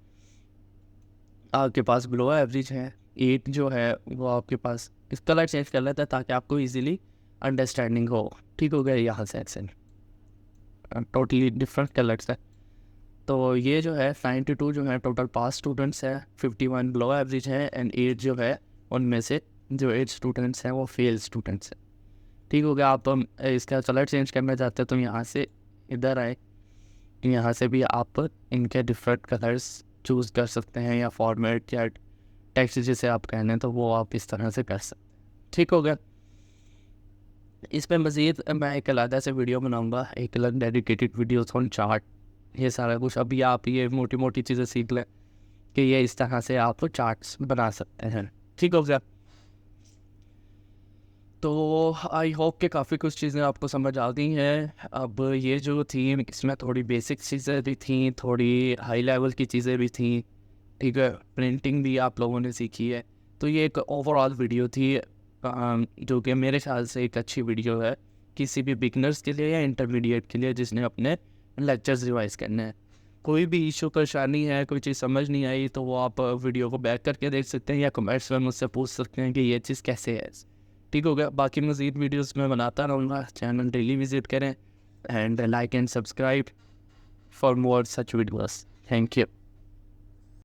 आपके पास बिलो एवरेज है, 8 जो है वो आपके पास, इस कलर चेंज कर लेते हैं ताकि आपको इजीली अंडरस्टैंडिंग हो, ठीक हो गया। यहाँ से टोटली डिफरेंट कलर्स है। तो ये जो है 92 जो है टोटल पास स्टूडेंट्स है, 51 बिलो एवरेज है, एंड 8 जो है उनमें से जो 8 स्टूडेंट्स हैं वो फेल स्टूडेंट्स हैं, ठीक हो गया। आप इसका कलर चेंज करना चाहते हैं तो यहाँ से इधर आए, यहाँ से भी आप इनके डिफरेंट कलर्स चूज़ कर सकते हैं, या फॉर्मेट या टेक्स्ट जिसे आप कहने हैं तो वो आप इस तरह से कर सकते हैं, ठीक हो गया। इस पर मज़ीद मैं एक अलग से वीडियो बनाऊंगा, एक अलग डेडिकेटेड वीडियोस ऑन चार्ट, ये सारा कुछ। अभी आप ये मोटी मोटी चीज़ें सीख लें कि ये इस तरह से आप चार्ट्स बना सकते हैं, ठीक हो गया। तो आई होप कि काफ़ी कुछ चीज़ें आपको समझ आ गई हैं। अब ये जो थी इसमें थोड़ी बेसिक चीज़ें भी थी, थोड़ी हाई लेवल की चीज़ें भी थी, ठीक है। प्रिंटिंग भी आप लोगों ने सीखी है। तो ये एक ओवरऑल वीडियो थी जो कि मेरे ख्याल से एक अच्छी वीडियो है किसी भी बिगनर्स के लिए या इंटरमीडिएट के लिए जिसने अपने लेक्चर्स रिवाइज करने हैं। कोई भी इशू परेशानी है, कोई चीज़ समझ नहीं आई, तो वो आप वीडियो को बैक करके देख सकते हैं या कमेंट्स में मुझसे पूछ सकते हैं कि ये चीज़ कैसे है, ठीक हो गया। बाकी मज़ीद वीडियोस मैं बनाता रहूँगा, चैनल डेली विज़िट करें, and like and subscribe for more such videos. Thank you.